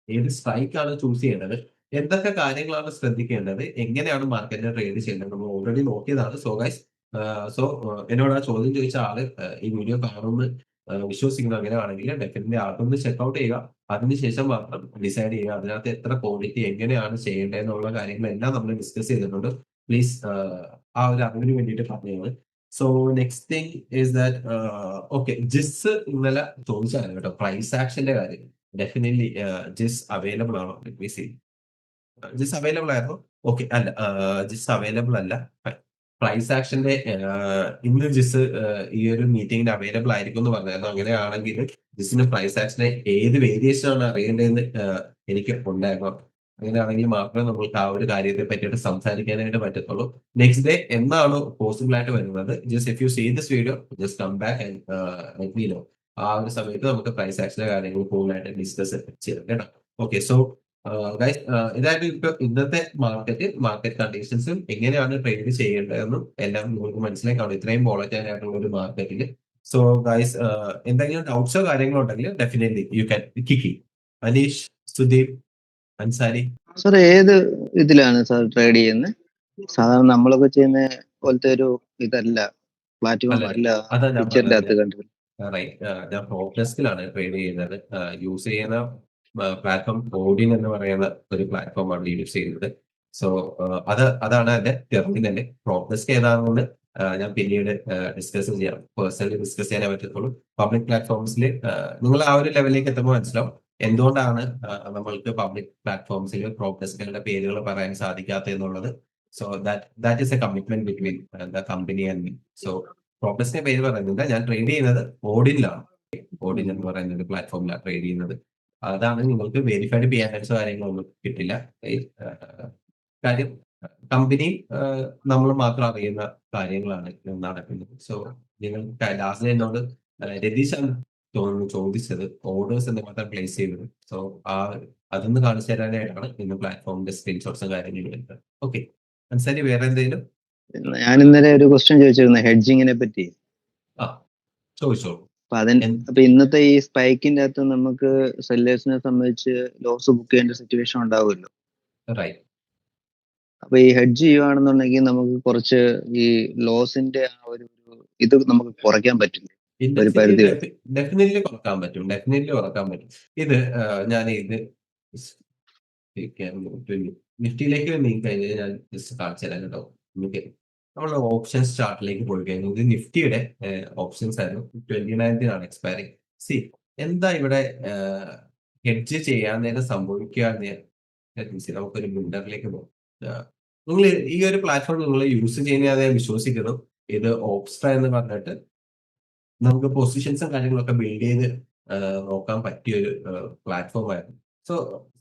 ഏത് സ്ട്രൈക്കാണ് ചൂസ് ചെയ്യേണ്ടത്, എന്തൊക്കെ കാര്യങ്ങളാണ് ശ്രദ്ധിക്കേണ്ടത്, എങ്ങനെയാണ് മാർക്കറ്റിനെ ട്രേഡ് ചെയ്യേണ്ടത്, നമ്മൾ ഓൾറെഡി നോക്കിയതാണ്. സോ ഗൈസ്, സോ എന്നോട് ആ ചോദ്യം ചോദിച്ച ആള് ഈ വീഡിയോ കാണുമെന്ന് വിശ്വസിക്കുന്നു. അങ്ങനെയാണെങ്കിൽ ഡെഫിനറ്റ്ലി അതൊന്ന് ചെക്ക്ഔട്ട് ചെയ്യുക. അതിനുശേഷം മാത്രം ഡിസൈഡ് ചെയ്യുക. അതിനകത്ത് എത്ര ക്വാണ്ടിറ്റി എങ്ങനെയാണ് ചെയ്യേണ്ടത് എന്നുള്ള കാര്യങ്ങളെല്ലാം നമ്മൾ ഡിസ്കസ് ചെയ്തിട്ടുണ്ട്. പ്ലീസ് ആ ഒരു അറിവിന് വേണ്ടിയിട്ട് പറഞ്ഞതാണ്. So next thing is that okay, ജിസ് ഇന്നലെ ചോദിച്ചാണ് കേട്ടോ പ്രൈസ് ആക്ഷന്റെ കാര്യം. ഡെഫിനറ്റ്ലി ജിസ് അവൈലബിൾ ആണോ? Let me see. ജിസ് അവൈലബിൾ ആയിരുന്നു. ഓക്കെ, അല്ല, ജിസ് അവൈലബിൾ അല്ല. പ്രൈസ് ആക്ഷന്റെ ഇന്ന് ജിസ് ഈ ഒരു മീറ്റിംഗിന് അവൈലബിൾ ആയിരിക്കും എന്ന് പറഞ്ഞായിരുന്നു. അങ്ങനെയാണെങ്കിൽ ജിസിന് പ്രൈസ് ആക്ഷന്റെ ഏത് വേരിയേഷൻ ആണ് അറിയേണ്ടതെന്ന് എനിക്ക് ഉണ്ടായിരുന്നു. അങ്ങനെയാണെങ്കിൽ മാത്രമേ നമ്മൾക്ക് ആ ഒരു കാര്യത്തെ പറ്റിയിട്ട് സംസാരിക്കാനായിട്ട് പറ്റത്തുള്ളൂ. നെക്സ്റ്റ് ഡേ എന്നാണോ പോസിബിൾ ആയിട്ട് വരുന്നത്, just if you see this video just come back and let me know. ആ ഒരു സമയത്ത് നമുക്ക് പ്രൈസ് ആക്ഷന്റെ കാര്യങ്ങൾ കൂടുതലായിട്ട് ഡിസ്കസ് ചെയ്യാം കേട്ടോ. ഓക്കെ, സോ ഗൈസ്, ഇതായിരുന്നു ഇപ്പൊ ഇന്നത്തെ മാർക്കറ്റ് കണ്ടീഷൻസും എങ്ങനെയാണ് ട്രേഡ് ചെയ്യേണ്ടതെന്നും എല്ലാം നിങ്ങൾക്ക് മനസ്സിലായി കാണും ഇത്രയും വോളറ്റൈൽ ആയിട്ടുള്ള ഒരു മാർക്കറ്റിൽ. സോ ഗൈസ്, എന്തെങ്കിലും ഡൗട്ട്സോ കാര്യങ്ങളോ ഉണ്ടെങ്കിൽ definitely you can kick. Aneesh, Sudeep, Ansari. Sir ഏത് ഇതിലാണ് സാർ ട്രേഡ് ചെയ്യുന്നത്? സാധാരണ നമ്മളൊക്കെ ചെയ്യുന്ന പോലത്തെ ഒരു ഇതല്ല, പ്ലാറ്റ്ഫോം അല്ല അതാ ഞാൻ പിക്ചറിന്റെ പറഞ്ഞത്. അകത്ത് കണ്ടത്. ഞാൻ പ്രോപ്ഡെസ്കിലാണ് ട്രേഡ് ചെയ്യുന്നത്. യൂസ് ചെയ്യുന്ന പ്ലാറ്റ്ഫോം ഓഡിൻ എന്ന് പറയുന്ന ഒരു പ്ലാറ്റ്ഫോമാണ് യൂസ് ചെയ്യുന്നത്. സോ അതാണ് എന്റെ ടെർമിനല്. പ്രോപ്ഡെസ്ക് ഏതാണെന്ന് ഞാൻ പിന്നീട് ഡിസ്കസ് ചെയ്യാം. പേഴ്സണലി ഡിസ്കസ് ചെയ്യാനേ പറ്റത്തുള്ളൂ. പബ്ലിക് പ്ലാറ്റ്ഫോംസിൽ നിങ്ങൾ ആ ഒരു ലെവലിലേക്ക് എത്തുമ്പോൾ മനസ്സിലാവും എന്തുകൊണ്ടാണ് നമ്മൾക്ക് പബ്ലിക് പ്ലാറ്റ്ഫോംസിൽ പ്രോപ്ഡെസ്കുകളുടെ പേരുകൾ പറയാൻ സാധിക്കാത്ത എന്നുള്ളത്. So that is a commitment between the company and me. So പ്രോപ്പസിന്റെ പേര് പറയുന്നില്ല. ഞാൻ ട്രേഡ് ചെയ്യുന്നത് ഓഡിനിലാണ്. ഓഡിൻ എന്ന് പറയുന്ന ഒരു പ്ലാറ്റ്ഫോമിലാണ് ട്രേഡ് ചെയ്യുന്നത്. അതാണ് നിങ്ങൾക്ക് വെരിഫൈഡ് PNLs കാര്യങ്ങളൊന്നും കിട്ടില്ല. കാര്യം കമ്പനി നമ്മൾ മാത്രം അറിയുന്ന കാര്യങ്ങളാണ് നടക്കുന്നത്. സോ നിങ്ങൾ ലാസ്റ്റ് എന്നോട് രതീഷാണ് തോന്നുന്നു ചോദിച്ചത് ഓർഡേഴ്സ് എന്ന് മാത്രം പ്ലേസ് ചെയ്തത്. സോ അതൊന്ന് കാണിച്ചു തരാനായിട്ടാണ് ഇന്ന് പ്ലാറ്റ്ഫോമിന്റെ സ്ക്രീൻഷോട്ട്സും കാര്യങ്ങളും എടുത്തത്. ഓക്കെ, അൻസാരി, വേറെ എന്തെങ്കിലും? ഞാൻ ഇന്നലെ ഒരു ക്വസ്റ്റ്യൻ ചോദിച്ചിരുന്നു ഹെഡ്ജിങ്ങിനെ പറ്റി. ചോദിച്ചോളൂ. അപ്പൊ ഇന്നത്തെ ഈ സ്പൈക്കിന്റെ അകത്ത് നമുക്ക് സെല്ലേഴ്സിനെ സംബന്ധിച്ച് ലോസ് ബുക്ക് ചെയ്യേണ്ട സിറ്റുവേഷൻ ഉണ്ടാവുമല്ലോ. റൈറ്റ്. അപ്പൊ ഈ ഹെഡ്ജ് ചെയ്യുവാണെന്നുണ്ടെങ്കിൽ നമുക്ക് കുറച്ച് ഈ ലോസിന്റെ ആ ഒരു ഇത് നമുക്ക് കുറയ്ക്കാൻ പറ്റില്ല ഒരു പരിധി വരെ. ഡെഫിനറ്റ്ലി കുറക്കാൻ പറ്റും. ഇത് ഞാൻ ഇത് നിഫ്റ്റിയിലേക്ക് നീങ്ങി കഴിഞ്ഞാൽ ഞാൻ ജസ്റ്റ് കാണിച്ചു തരാം കേട്ടോ. നമുക്ക് നമ്മൾ ഓപ്ഷൻസ് ചാർട്ടിലേക്ക് പോയി കഴിഞ്ഞു. ഇത് നിഫ്റ്റിയുടെ ഓപ്ഷൻസ് ആയിരുന്നു. 29th expiry. സി, എന്താ ഇവിടെ ഹെഡ്ജ് ചെയ്യാൻ നേരം സംഭവിക്കുക. നമുക്കൊരു ബിൽഡറിലേക്ക് പോകും. നിങ്ങൾ ഈ ഒരു പ്ലാറ്റ്ഫോം നിങ്ങൾ യൂസ് ചെയ്യുന്നതായി ഞാൻ വിശ്വസിക്കുന്നു. ഇത് ഓപ്സ്ട്ര എന്ന് പറഞ്ഞിട്ട് നമുക്ക് പൊസിഷൻസും കാര്യങ്ങളൊക്കെ ബിൽഡ് ചെയ്ത് നോക്കാൻ പറ്റിയ ഒരു പ്ലാറ്റ്ഫോം ആയിരുന്നു. സോ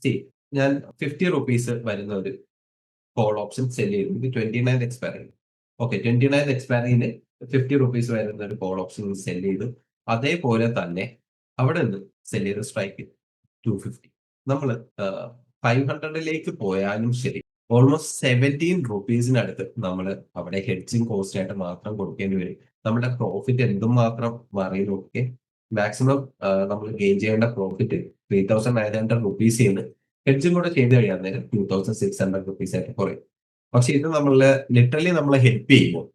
സി ഞാൻ ₹50 വരുന്ന ഒരു കോൾ ഓപ്ഷൻ സെൽ ചെയ്തു. ഇത് 29th എക്സ്പയറി. ഓക്കെ, 29th എക്സ്പയറിന് ₹50 വരുന്ന ഒരു കോൾ ഓപ്ഷൻ സെൽ ചെയ്തു. അതേപോലെ തന്നെ അവിടെ നിന്ന് സെൽ ചെയ്ത സ്ട്രൈക്ക് 250. നമ്മൾ 500ലേക്ക് പോയാലും ശരി ഓൾമോസ്റ്റ് ₹17 നമ്മൾ അവിടെ ഹെഡ്ജിങ് കോസ്റ്റ് ആയിട്ട് മാത്രം കൊടുക്കേണ്ടി വരും. നമ്മുടെ പ്രോഫിറ്റ് എന്തുമാത്രം മറിയും നോക്കി മാക്സിമം നമ്മൾ ഗെയിൻ ചെയ്യേണ്ട പ്രോഫിറ്റ് ₹3,900 ന്ന് ഹെഡ്ജിങ് കൂടെ ചെയ്ത് കഴിയാൻ നേരം ₹2,600 ആയിട്ട് കുറയും. പക്ഷെ ഇത് നമ്മള് ലിറ്ററലി നമ്മളെ ഹെൽപ്പ് ചെയ്യുമ്പോൾ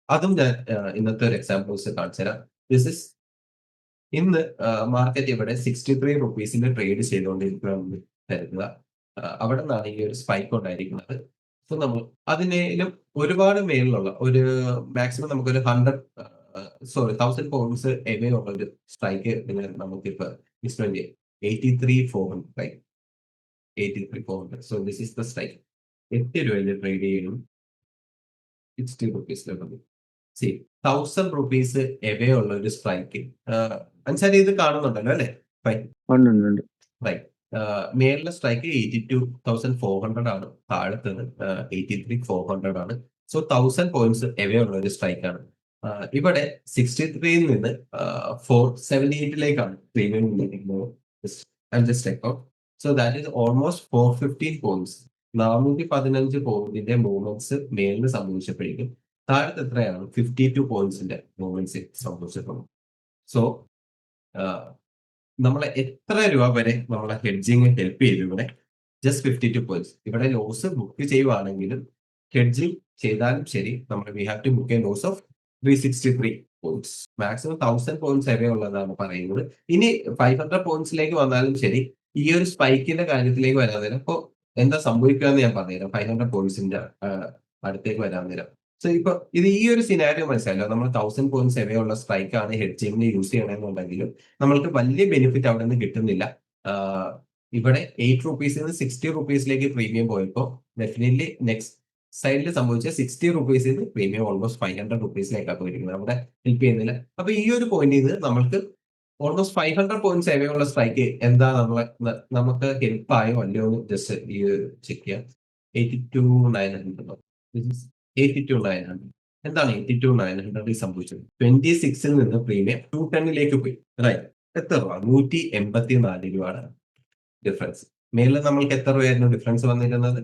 അതും ഞാൻ ഇന്നത്തെ ഒരു എക്സാമ്പിൾസ് കാണിച്ചു തരാം. ദിസ് ഇസ് ഇന്ന് മാർക്കറ്റ് ഇവിടെ ₹63 ട്രേഡ് ചെയ്തുകൊണ്ടിരിക്കുകയാണെന്ന് കരുതുക. അവിടെ നിന്നാണ് ഈ ഒരു സ്പൈക്ക് ഉണ്ടായിരിക്കുന്നത്. സോ നമ്മൾ അതിനേലും ഒരുപാട് മേളിലുള്ള ഒരു മാക്സിമം നമുക്കൊരു 1000 പോയിന്റ്സ് എവേ ഉള്ള ഒരു സ്ട്രൈക്ക് നമുക്കിപ്പോ instant 83,400 right, 83,400. So this is the strike. ₹8 trade ചെയ്യണം ₹60 സി ₹1,000 എവേ ഉള്ള ഒരു സ്ട്രൈക്ക്. അൻസാരി ഇത് കാണുന്നുണ്ടല്ലോ അല്ലെ? റൈറ്റ്. മേളിലെ സ്ട്രൈക്ക് 82,400 ആണ്, താഴത്തത് 83,400 ആണ്. സോ 1000 പോയിന്റ്സ് എവേ ഉള്ള ഒരു സ്ട്രൈക്ക് ആണ്. ഇവിടെ 63 നിന്ന് 478ലേക്കാണ് premium so that is almost 415 points. 415 പോയിന്റിന്റെ മൂവ്മെന്റ്സ് മേലിന് സംഭവിച്ചപ്പോഴേക്കും താഴത്ത് എത്രയാണ് 52 പോയിന്റ്സിന്റെ മൂവ്മെന്റ്സ് സംഭവിച്ചിട്ടുള്ളത്. സോ നമ്മളെ എത്ര രൂപ വരെ നമ്മളെ ഹെഡ്ജിങ് ഹെൽപ്പ് ചെയ്തു ഇവിടെ? Just 52 points. ഇവിടെ ലോസ് ബുക്ക് ചെയ്യുവാണെങ്കിലും ഹെഡ്ജിങ് ചെയ്താലും ശരി നമ്മൾ we have to book a loss of 363 points. Maximum 1000 points away ഉള്ളതാണ് പറയുന്നത്. ഇനി 500 പോയിന്റ്സിലേക്ക് വന്നാലും ശരി ഈ ഒരു സ്പൈക്കിന്റെ കാര്യത്തിലേക്ക് വരാൻ നേരം ഇപ്പൊ എന്താ സംഭവിക്കുക എന്ന് ഞാൻ പറഞ്ഞുതരാം. 500 പോയിന്റ്സിന്റെ അടുത്തേക്ക് വരാൻ നേരം സോ ഇപ്പൊ ഇത് ഈ ഒരു സിനാരിയോ മനസ്സിലല്ലോ, നമ്മൾ 1000 പോയിന്റ്സ് എവേ ഉള്ള സ്ട്രൈക്ക് ആണ് ഹെഡ്ജിങ്ങിന് യൂസ് ചെയ്യണമെന്നുണ്ടെങ്കിലും നമ്മൾക്ക് വലിയ ബെനിഫിറ്റ് അവിടെ നിന്ന് കിട്ടുന്നില്ല. ഇവിടെ ₹8 നിന്ന് ₹60 പ്രീമിയം പോയപ്പോൾ ഡെഫിനറ്റ്ലി നെക്സ്റ്റ് സൈഡിൽ സംഭവിച്ച ₹60 പ്രീമിയം ഓൾമോസ്റ്റ് ₹500 പോയിരിക്കുന്നത്. അവിടെ ഹെൽപ്പ് ചെയ്യുന്നില്ല. അപ്പൊ ഈ ഒരു പോയിന്റ് ഇത് നമ്മൾക്ക് ഓൾമോസ്റ്റ് 500 പോയിന്റ്സ് എവേ ഉള്ള സ്ട്രൈക്ക് എന്താ നമുക്ക് ഹെൽപ്പ് ആയോ അല്ലയോ എന്ന് ജസ്റ്റ് ഈ ചെക്ക് ചെയ്യാം. 82,900 82,900 എന്താണ് 82,900 സംഭവിച്ചത്? 26ൽ നിന്ന് പ്രീമിയം 210ലേക്ക് പോയി. റൈറ്റ്, എത്ര രൂപ? 184 രൂപയാണ് ഡിഫറൻസ്. മേലിൽ നമ്മൾക്ക് എത്ര രൂപയായിരുന്നു ഡിഫറൻസ് വന്നിരുന്നത്?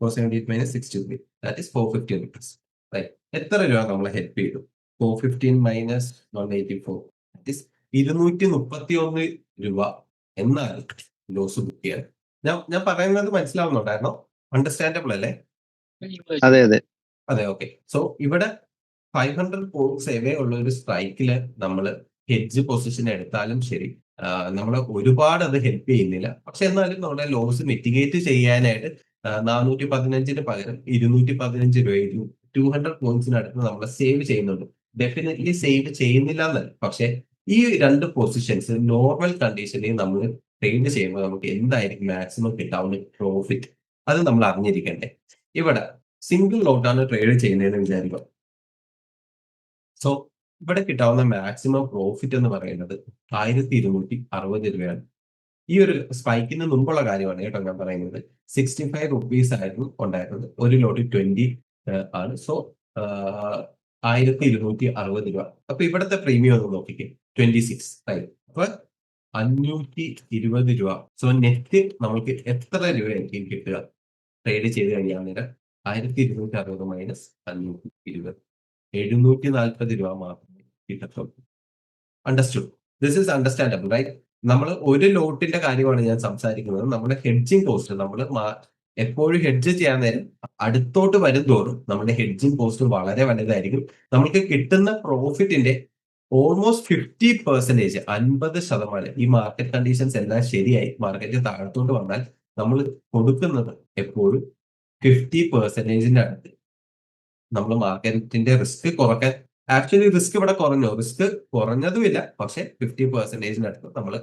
478 - 63 ദാറ്റ് ഈസ് 450 rupees. റൈറ്റ്, എത്ര രൂപ നമ്മളെ ഹെൽപ്പ് ചെയ്തു? 415 - 184 ദാറ്റ് ഈസ് 231 രൂപ എന്നാണ് ലോസ് ബുക്ക് ചെയ്യാൻ. ഞാൻ പറയുന്നത് മനസ്സിലാവുന്നുണ്ടായിരുന്നോ? അണ്ടർസ്റ്റാൻഡബിൾ അല്ലേ? അതെ അതെ അതെ, ഓക്കെ. സോ ഇവിടെ 500 പോയിന്റ്സ് എവേ ഉള്ള ഒരു സ്ട്രൈക്കില് നമ്മൾ ഹെഡ്ജ് പൊസിഷൻ എടുത്താലും ശരി നമ്മൾ ഒരുപാട് അത് ഹെൽപ്പ് ചെയ്യുന്നില്ല. പക്ഷെ എന്നാലും നമ്മുടെ ലോസ് മിറ്റിഗേറ്റ് ചെയ്യാനായിട്ട് 415 പകരം 215 രൂപയും 200 പോയിന്റ്സിനടുത്ത് നമ്മൾ സേവ് ചെയ്യുന്നുണ്ട്. ഡെഫിനറ്റ്ലി സേവ് ചെയ്യുന്നില്ല എന്നല്ല, പക്ഷെ ഈ രണ്ട് പൊസിഷൻസ് നോർമൽ കണ്ടീഷനിൽ നമ്മൾ ട്രേഡ് ചെയ്യുമ്പോൾ നമുക്ക് എന്തായിരിക്കും മാക്സിമം കിട്ടാവുന്ന പ്രോഫിറ്റ് അത് നമ്മൾ അറിഞ്ഞിരിക്കണ്ടേ. ഇവിടെ സിംഗിൾ ലോട്ടാണ് ട്രേഡ് ചെയ്യുന്നതെന്ന് വിചാരിക്കുക. സോ ഇവിടെ കിട്ടാവുന്ന മാക്സിമം പ്രോഫിറ്റ് എന്ന് പറയുന്നത് 1,260 രൂപയാണ്. ഈ ഒരു സ്പൈക്കിന് മുമ്പുള്ള കാര്യമാണ് കേട്ടോ ഞാൻ പറയുന്നത്. ₹65 ആയിരുന്നു ഉണ്ടായിരുന്നത്. ഒരു ലോട്ട് 20 ആണ്. സോ 1,260 രൂപ. അപ്പൊ ഇവിടുത്തെ പ്രീമിയം ഒന്ന് നോക്കിക്കേ, 26 ആയി. അപ്പൊ 520 രൂപ. സോ നെറ്റ് നമുക്ക് എത്ര രൂപയായിരിക്കും കിട്ടുക ട്രേഡ് ചെയ്ത് കഴിയാൻ നേരം? 1,260 മൈനസ് 520 740 രൂപ മാത്രമേ കിട്ടത്തുള്ളൂ. Understood? This is understandable right? നമ്മൾ ഒരു ലോട്ടിന്റെ കാര്യമാണ് ഞാൻ സംസാരിക്കുന്നത്. നമ്മുടെ ഹെഡ്ജിങ് കോസ്റ്റ് നമ്മൾ എപ്പോഴും ഹെഡ്ജ് ചെയ്യാൻ നേരം അടുത്തോട്ട് വരും തോറും നമ്മുടെ ഹെഡ്ജിങ് കോസ്റ്റ് വളരെ വലുതായിരിക്കും. നമുക്ക് കിട്ടുന്ന പ്രോഫിറ്റിന്റെ ഓൾമോസ്റ്റ് 50%, 50%, ഈ മാർക്കറ്റ് കണ്ടീഷൻസ് എല്ലാം ശരിയായി മാർക്കറ്റ് താഴത്തോട്ട് വന്നാൽ നമ്മൾ കൊടുക്കുന്നത് എപ്പോഴും 50%-ന്റെ അടുത്ത്. നമ്മൾ മാർക്കറ്റിന്റെ റിസ്ക് കുറയ്ക്കാൻ ആക്ച്വലി റിസ്ക് ഇവിടെ കുറഞ്ഞു, റിസ്ക് കുറഞ്ഞതുമില്ല, പക്ഷെ 50%-ന്റെ അടുത്ത് നമ്മൾ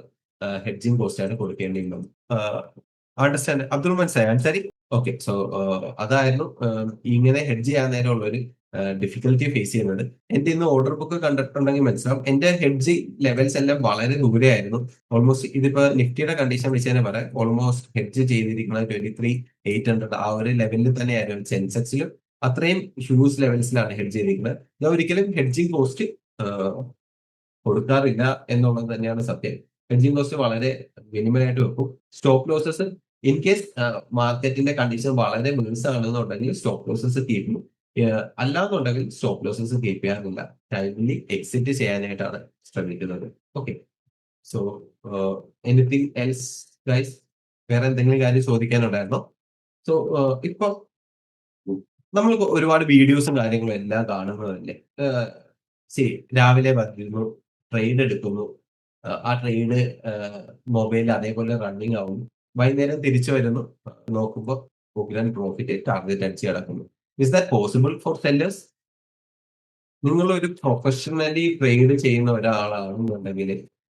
ഹെഡ്ജിങ് കോസ്റ്റ് ആണ് കൊടുക്കേണ്ടിയിരുന്നത്. അണ്ടർസ്റ്റാൻഡ്? അബ്ദുൾ മനസ്സിലായി അൻസാരി? ഓക്കെ. സോ അതായിരുന്നു ഇങ്ങനെ ഹെഡ്ജ് ചെയ്യാൻ നേരമുള്ള ഒരു ഡിഫിക്കൽറ്റി ഫേസ് ചെയ്യുന്നത്. എന്റെ ഇന്ന് ഓർഡർ ബുക്ക് കണ്ടിട്ടുണ്ടെങ്കിൽ മനസ്സിലാവും. എന്റെ ഹെഡ്ജ് ലെവൽസ് എല്ലാം വളരെ ദൂരെയായിരുന്നു. ഓൾമോസ്റ്റ് ഇതിപ്പോ നിഫ്റ്റിയുടെ കണ്ടീഷൻ വെച്ച് തന്നെ പറയാം. ഓൾമോസ്റ്റ് ഹെഡ്ജ് ചെയ്തിരിക്കുന്നത് 23,800 ആ ഒരു ലെവലിൽ തന്നെയായിരുന്നു. സെൻസെക്സിലും അത്രയും ഹ്യൂജ് ലെവൽസിലാണ് ഹെഡ്ജ് ചെയ്തിരിക്കുന്നത്. ഞാൻ ഒരിക്കലും ഹെഡ്ജിങ് കോസ്റ്റ് കൊടുക്കാറില്ല എന്നുള്ളത് തന്നെയാണ് സത്യം. ഹെഡ്ജിങ് കോസ്റ്റ് വളരെ മിനിമലായിട്ട് വെക്കും. സ്റ്റോപ്പ് ലോസസ് ഇൻ കേസ് മാർക്കറ്റിന്റെ കണ്ടീഷൻ വളരെ മിക്സ് ആണെന്നുണ്ടെങ്കിൽ സ്റ്റോപ്പ് ലോസസ് കീപ്പ് ചെയ്യും. അല്ലാന്നുണ്ടെങ്കിൽ സ്റ്റോപ്പ് ലോസസ് കീപ്പ് ചെയ്യാറില്ല. ടൈംലി എക്സിറ്റ് ചെയ്യാനായിട്ടാണ് ശ്രമിക്കുന്നത്. Okay. So anything else guys? വേറെ എന്തെങ്കിലും കാര്യം ചോദിക്കാനുണ്ടായിരുന്നോ? സോ ഇപ്പൊ നമ്മൾ ഒരുപാട് വീഡിയോസും കാര്യങ്ങളും എല്ലാം കാണുന്നതല്ലേ. സി രാവിലെ വരുന്നു, ട്രേഡ് എടുക്കുന്നു, ആ ട്രേഡ് മൊബൈലിൽ അതേപോലെ റണ്ണിങ് ആവുന്നു, വൈകുന്നേരം തിരിച്ചു വരുന്നു, നോക്കുമ്പോൾ ഉഗ്രൻ പ്രോഫിറ്റ് ടാർഗറ്റ് അടിച്ച് കിടക്കുന്നു. Is that possible for sellers? നിങ്ങൾ ഒരു പ്രൊഫഷണലി ട്രേഡ് ചെയ്യുന്ന ഒരാളാണെന്നുണ്ടെങ്കിൽ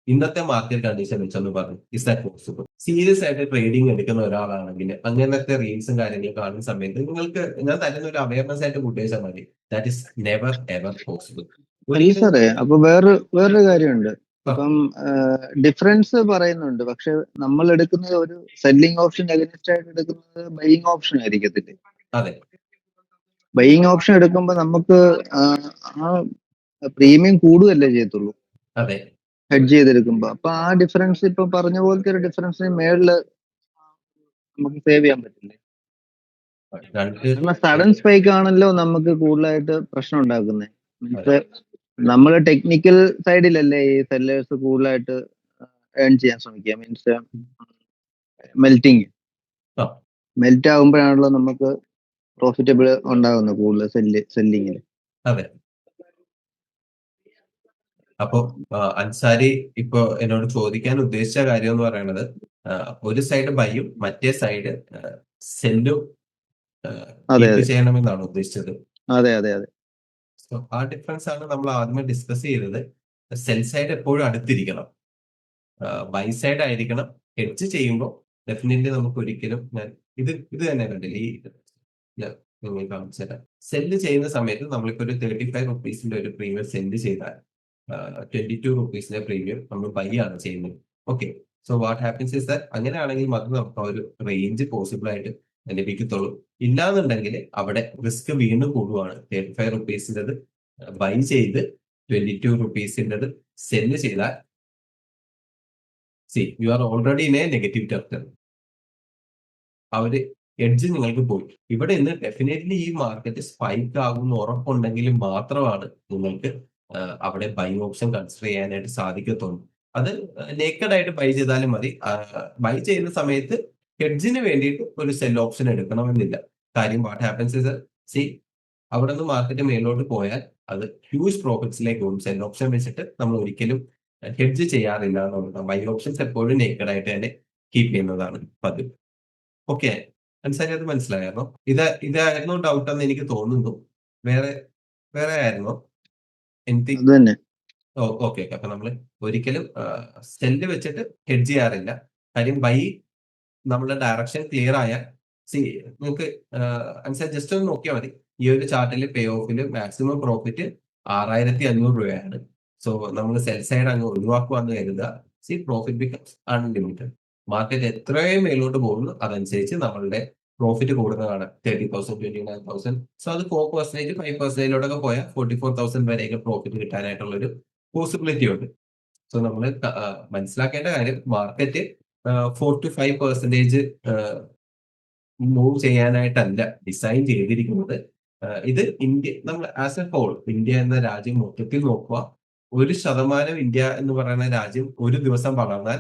ഇന്നത്തെ മാർക്കറ്റ് കണ്ടീഷൻ വെച്ചൊന്ന് പറഞ്ഞു, ഇസ് ദാറ്റ് പോസിബിൾ? സീരിയസ് ആയിട്ട് ട്രേഡിംഗ് എടുക്കുന്ന ഒരാളാണെങ്കിൽ അങ്ങനത്തെ റീൽസും കാര്യങ്ങളും കാണുന്ന സമയത്ത് നിങ്ങൾക്ക് ഞാൻ തരുന്ന ഒരു അവയർനെസ് ആയിട്ട് ഉദ്ദേശിച്ചാൽ മതി. That is never ever possible. അല്ല ഒരിക്കലും സാറേ, അപ്പൊ വേറൊരു കാര്യമുണ്ട്. ആ, ഇപ്പം ഡിഫറൻസ് പറയുന്നുണ്ട്, പക്ഷെ നമ്മൾ എടുക്കുന്നത് ഒരു സെല്ലിംഗ് ഓപ്ഷൻ അഗനിസ്റ്റ് ആയിട്ട് എടുക്കുന്നത് ബൈയിങ് ഓപ്ഷൻ ആയിരിക്കത്തില്ലേ? അതെ ബൈയിങ് ഓപ്ഷൻ എടുക്കുമ്പോൾ നമുക്ക് ആ പ്രീമിയം കൂടുകയല്ലേ ചെയ്യത്തുള്ളൂ അതെ ഹെഡ്ജ് ചെയ്തെടുക്കുമ്പോ. അപ്പൊ ആ ഡിഫറൻസ് ഇപ്പൊ പറഞ്ഞ പോലത്തെ ഒരു ഡിഫറൻസിന് മേളില് നമുക്ക് സേവ് ചെയ്യാൻ പറ്റില്ലേ? രണ്ട് കാരണം സഡൻ സ്പൈക്ക് ആണല്ലോ നമുക്ക് കൂടുതലായിട്ട് പ്രശ്നം ഉണ്ടാക്കുന്നത്. അതെ മീൻസ് നമ്മൾ ടെക്നിക്കൽ സൈഡിലല്ലേ ഈ സെല്ലേഴ്സ് കൂടുതലായിട്ട് ഏൺ ചെയ്യാൻ ശ്രമിക്കുക. മീൻസ് മെൽറ്റിങ് ആ മെൽറ്റ് ആകുമ്പോഴാണല്ലോ നമുക്ക് പ്രോഫിറ്റബിൾ ഉണ്ടാകുന്നത് കൂടുതൽ സെല്ലിങ്ങിൽ. അതെ. അപ്പൊ അൻസാരി ഇപ്പൊ എന്നോട് ചോദിക്കാൻ ഉദ്ദേശിച്ച കാര്യം എന്ന് പറയുന്നത് ഒരു സൈഡ് ബൈയും മറ്റേ സൈഡ് സെല്ലും അതെ കീപ്പ് അതെ ചെയ്യണമെന്നാണ് ഉദ്ദേശിച്ചത്. അതെ അതെ അതെ സോ ആ ഡിഫറൻസ് ആണ് നമ്മൾ ആദ്യമേ ഡിസ്കസ് ചെയ്തത്. സെൽ സൈഡ് എപ്പോഴും അടുത്തിരിക്കണം, ബൈ സൈഡ് ആയിരിക്കണം. ഹെഡ്ജ് ചെയ്യുമ്പോൾ ഡെഫിനറ്റ്ലി നമുക്ക് ഒരിക്കലും ഇത് തന്നെ കണ്ടില്ല ഈ നിങ്ങൾ കാണിച്ചു തരാം. സെല്ല് ചെയ്യുന്ന സമയത്ത് നമ്മളിപ്പോ ഒരു 35 റുപ്പീസിന്റെ ഒരു പ്രീമിയം സെല്ല് ചെയ്താൽ 22 റുപ്പീസിന്റെ പ്രീമിയം നമ്മൾ ബൈ ആണ് ചെയ്യുന്നത്. Okay. So what happens is that അങ്ങനെയാണെങ്കിൽ മാത്രം നമുക്ക് ആ ഒരു റേഞ്ച് പോസിബിൾ ആയിട്ട് ലഭിക്കത്തുള്ളൂ. ഇല്ലാന്നുണ്ടെങ്കിൽ അവിടെ റിസ്ക് വീണ്ടും കൂടുകയാണ്. 35 റുപ്പീസിൻ്റെത് ബൈ ചെയ്ത് 22 റുപ്പീസിൻ്റെത് സെല്ല് ചെയ്താൽ you are already in A negative territory. ആ ഒരു എഡ്ജ് നിങ്ങൾക്ക് പോയി. ഇവിടെ ഇന്ന് ഡെഫിനറ്റ്ലി ഈ മാർക്കറ്റ് സ്പൈക്ക് ആകുമെന്ന് ഉറപ്പുണ്ടെങ്കിൽ മാത്രമാണ് നിങ്ങൾക്ക് അവിടെ ബൈ ഓപ്ഷൻ കൺസിഡർ ചെയ്യാനായിട്ട് സാധിക്കത്തുള്ളൂ. അത് നേക്കഡ് ആയിട്ട് ബൈ ചെയ്താലും മതി. ബൈ ചെയ്യുന്ന സമയത്ത് ഹെഡ്ജിന് വേണ്ടിയിട്ട് ഒരു സെൽ ഓപ്ഷൻ എടുക്കണമെന്നില്ല. കാര്യം വാട്ട് ഹാപ്പൻസ് ഇസ് അവിടെ നിന്ന് മാർക്കറ്റ് മേലോട്ട് പോയാൽ അത് ഹ്യൂജ് പ്രോഫിറ്റ്സിലേക്ക് പോകും. സെൽ ഓപ്ഷൻ വെച്ചിട്ട് നമ്മൾ ഒരിക്കലും ഹെഡ്ജ് ചെയ്യാറില്ല എന്നുള്ളതാണ്. ബൈ ഓപ്ഷൻസ് എപ്പോഴും നേക്കഡ് ആയിട്ട് തന്നെ കീപ്പ് ചെയ്യുന്നതാണ് പതിവ്. ഓക്കെ. അൻസാരി അത് മനസ്സിലായിരുന്നോ? ഇതായിരുന്നു ഡൗട്ട് എന്ന് എനിക്ക് തോന്നുന്നു. വേറെ വേറെ ആയിരുന്നോ? എനിക്ക് അത് തന്നെ. ഓക്കെ. അപ്പൊ നമ്മള് ഒരിക്കലും സെല്ല് വെച്ചിട്ട് ഹെഡ്ജ് ചെയ്യാറില്ല. കാര്യം ബൈ നമ്മുടെ ഡയറക്ഷൻ ക്ലിയർ ആയാൽ നിങ്ങൾക്ക് അൻസാരി ജസ്റ്റ് ഒന്ന് നോക്കിയാൽ മതി. ഈ ഒരു ചാർട്ടിൽ പേ ഓഫിൽ മാക്സിമം പ്രോഫിറ്റ് 6,500 രൂപയാണ്. സോ നമ്മൾ സെൽ സൈഡ് അങ്ങ് ഒഴിവാക്കുവാന്ന് കരുതുക. Profit becomes unlimited. മാർക്കറ്റ് എത്രയും മേലോട്ട് പോകുന്നു അതനുസരിച്ച് നമ്മളുടെ പ്രോഫിറ്റ് കൂടുന്നതാണ്. 30,000, 29,000. സോ അത് 4%, 5%ലോട്ടൊക്കെ പോയാൽ 44,000 വരെയൊക്കെ പ്രോഫിറ്റ് കിട്ടാനായിട്ടുള്ള ഒരു പോസിബിലിറ്റി ഉണ്ട്. സോ നമ്മൾ മനസ്സിലാക്കേണ്ട കാര്യം മാർക്കറ്റ് 4-5% മൂവ് ചെയ്യാനായിട്ടല്ല ഡിസൈൻ ചെയ്തിരിക്കുന്നത്. ഇത് ഇന്ത്യ നമ്മൾ ആസ് എ ഹോൾ ഇന്ത്യ എന്ന രാജ്യം മൊത്തത്തിൽ നോക്കുക. 1% ഇന്ത്യ എന്ന് പറയുന്ന രാജ്യം ഒരു ദിവസം വളർന്നാൽ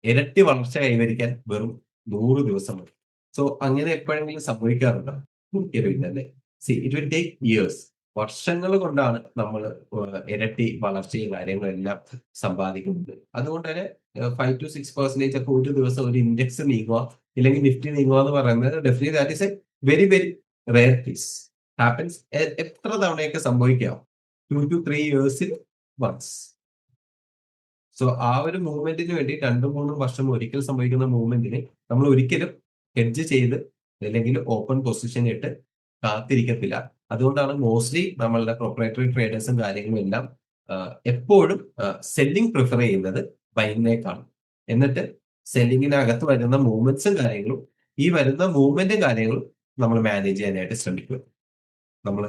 ഇരട്ടി വളർച്ച കൈവരിക്കാൻ വെറും 100 ദിവസം മതി. സോ അങ്ങനെ എപ്പോഴെങ്കിലും സംഭവിക്കാറുണ്ടോ? എനിക്കറിയില്ലല്ലേ. It will take years. വർഷങ്ങൾ കൊണ്ടാണ് നമ്മൾ ഇരട്ടി വളർച്ചയും കാര്യങ്ങളും എല്ലാം സമ്പാദിക്കുന്നത്. അതുകൊണ്ട് തന്നെ 5-6% ഒക്കെ ഒരു ദിവസം ഒരു ഇൻഡെക്സ് നീങ്ങുക ഇല്ലെങ്കിൽ നിഫ്റ്റി നീങ്ങുക എന്ന് പറയുന്നത് definitely that is A very very rare case. Happens എത്ര തവണയൊക്കെ സംഭവിക്കാം? 2-3 ഇയേഴ്സിൽ വൺസ്. സോ ആ ഒരു മൂവ്മെന്റിന് വേണ്ടി 2-3 വർഷം ഒരിക്കൽ സംഭവിക്കുന്ന മൂവ്മെന്റിന് നമ്മൾ ഒരിക്കലും ഹെഡ്ജ് ചെയ്ത് അല്ലെങ്കിൽ ഓപ്പൺ പൊസിഷൻ ഇട്ട് കാത്തിരിക്കത്തില്ല. അതുകൊണ്ടാണ് മോസ്റ്റ്ലി നമ്മളുടെ പ്രൊപ്രൈറ്ററി ട്രേഡേഴ്സും കാര്യങ്ങളും എല്ലാം എപ്പോഴും സെല്ലിംഗ് പ്രിഫർ ചെയ്യുന്നത് ബൈങ്ങിനേക്കാണ്. എന്നിട്ട് സെല്ലിങ്ങിനകത്ത് വരുന്ന മൂവ്മെന്റ്സും കാര്യങ്ങളും ഈ വരുന്ന മൂവ്മെന്റും കാര്യങ്ങളും നമ്മൾ മാനേജ് ചെയ്യാനായിട്ട് ശ്രമിക്കുക. നമ്മൾ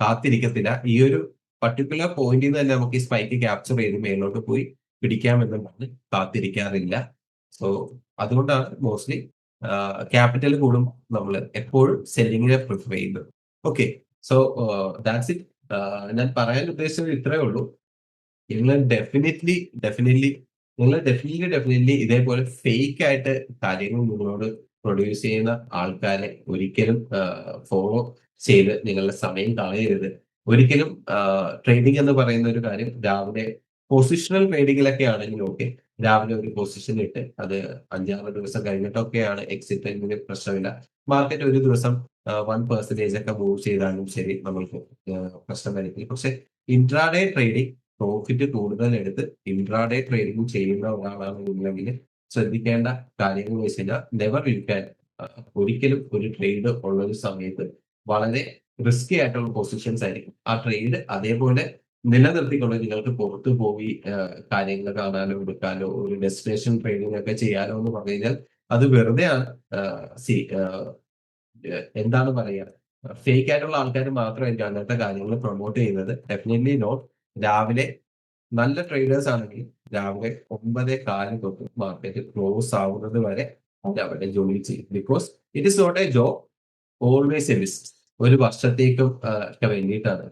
കാത്തിരിക്കത്തില്ല. ഈ ഒരു പർട്ടിക്കുലർ പോയിന്റിൽ നിന്ന് തന്നെ നമുക്ക് ഈ സ്പൈക്ക് ക്യാപ്ചർ ചെയ്ത് മേലോട്ട് പോയി പിടിക്കാമെന്ന് പറഞ്ഞ് കാത്തിരിക്കാറില്ല. സോ അതുകൊണ്ടാണ് മോസ്റ്റ്ലി ക്യാപിറ്റൽ കൂടും നമ്മൾ എപ്പോഴും സെല്ലിങ്ങിനെ പ്രിഫർ ചെയ്യുന്നത്. Okay, so that's it. ഞാൻ പറയാൻ ഉദ്ദേശിച്ചത് ഇത്രയേ ഉള്ളൂ. നിങ്ങൾ ഡെഫിനറ്റ്ലി ഇതേപോലെ ഫേക്ക് ആയിട്ട് കാര്യങ്ങൾ നിങ്ങളോട് പ്രൊഡ്യൂസ് ചെയ്യുന്ന ആൾക്കാരെ ഒരിക്കലും ഫോളോ ചെയ്ത് നിങ്ങളുടെ സമയം കളയരുത്. ഒരിക്കലും ട്രേഡിംഗ് എന്ന് പറയുന്ന ഒരു കാര്യം രാവിലെ പൊസിഷണൽ ട്രേഡിങ്ങിലൊക്കെ ആണെങ്കിൽ ഓക്കെ, രാവിലെ ഒരു പൊസിഷൻ ഇട്ട് അത് 5-6 ദിവസം കഴിഞ്ഞിട്ടൊക്കെയാണ് എക്സിറ്റ് എങ്കിൽ പ്രശ്നമില്ല. മാർക്കറ്റ് ഒരു ദിവസം 1% ഒക്കെ മൂവ് ചെയ്താലും ശരി നമ്മൾക്ക് പ്രശ്നം വരത്തില്ല. പക്ഷെ ഇൻട്രാഡേ ട്രേഡിംഗ് പ്രോഫിറ്റ് കൂടുതൽ എടുത്ത് ഇൻട്രാഡേ ട്രേഡിംഗ് ചെയ്യുന്ന ഒരാളാണെന്നുണ്ടെങ്കിൽ ശ്രദ്ധിക്കേണ്ട കാര്യങ്ങൾ എന്ന് വെച്ച് കഴിഞ്ഞാൽ നെവർ യു ക്യാൻ ഒരിക്കലും ഒരു ട്രേഡ് ഉള്ള ഒരു സമയത്ത് വളരെ റിസ്കി ആയിട്ടുള്ള പൊസിഷൻസ് ആയിരിക്കും. ആ ട്രേഡ് അതേപോലെ നിലനിർത്തിക്കൊണ്ട് നിങ്ങൾക്ക് പുറത്തു പോയി കാര്യങ്ങൾ കാണാനോ എടുക്കാനോ ഒരു ഡെസ്റ്റിനേഷൻ ട്രേഡിംഗ് ഒക്കെ ചെയ്യാനോ എന്ന് പറഞ്ഞു കഴിഞ്ഞാൽ അത് വെറുതെയാണ്. എന്താണ് പറയുക, ഫേക്ക് ആയിട്ടുള്ള ആൾക്കാർ മാത്രമായിരിക്കും അങ്ങനത്തെ കാര്യങ്ങൾ പ്രൊമോട്ട് ചെയ്യുന്നത്. Definitely not. രാവിലെ നല്ല ട്രേഡേഴ്സ് ആണെങ്കിൽ രാവിലെ 9:15 തൊട്ട് മാർക്കറ്റ് ക്ലോസ് ആവുന്നത് വരെ അവരവിടെ ജോലി ചെയ്യും. Because it is not a job, always a business. ഒരു വർഷത്തേക്കും ഒക്കെ വേണ്ടിയിട്ടാണ്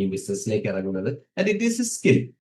ഈ ബിസിനസ്സിലേക്ക് ഇറങ്ങുന്നത്. And it is a skill.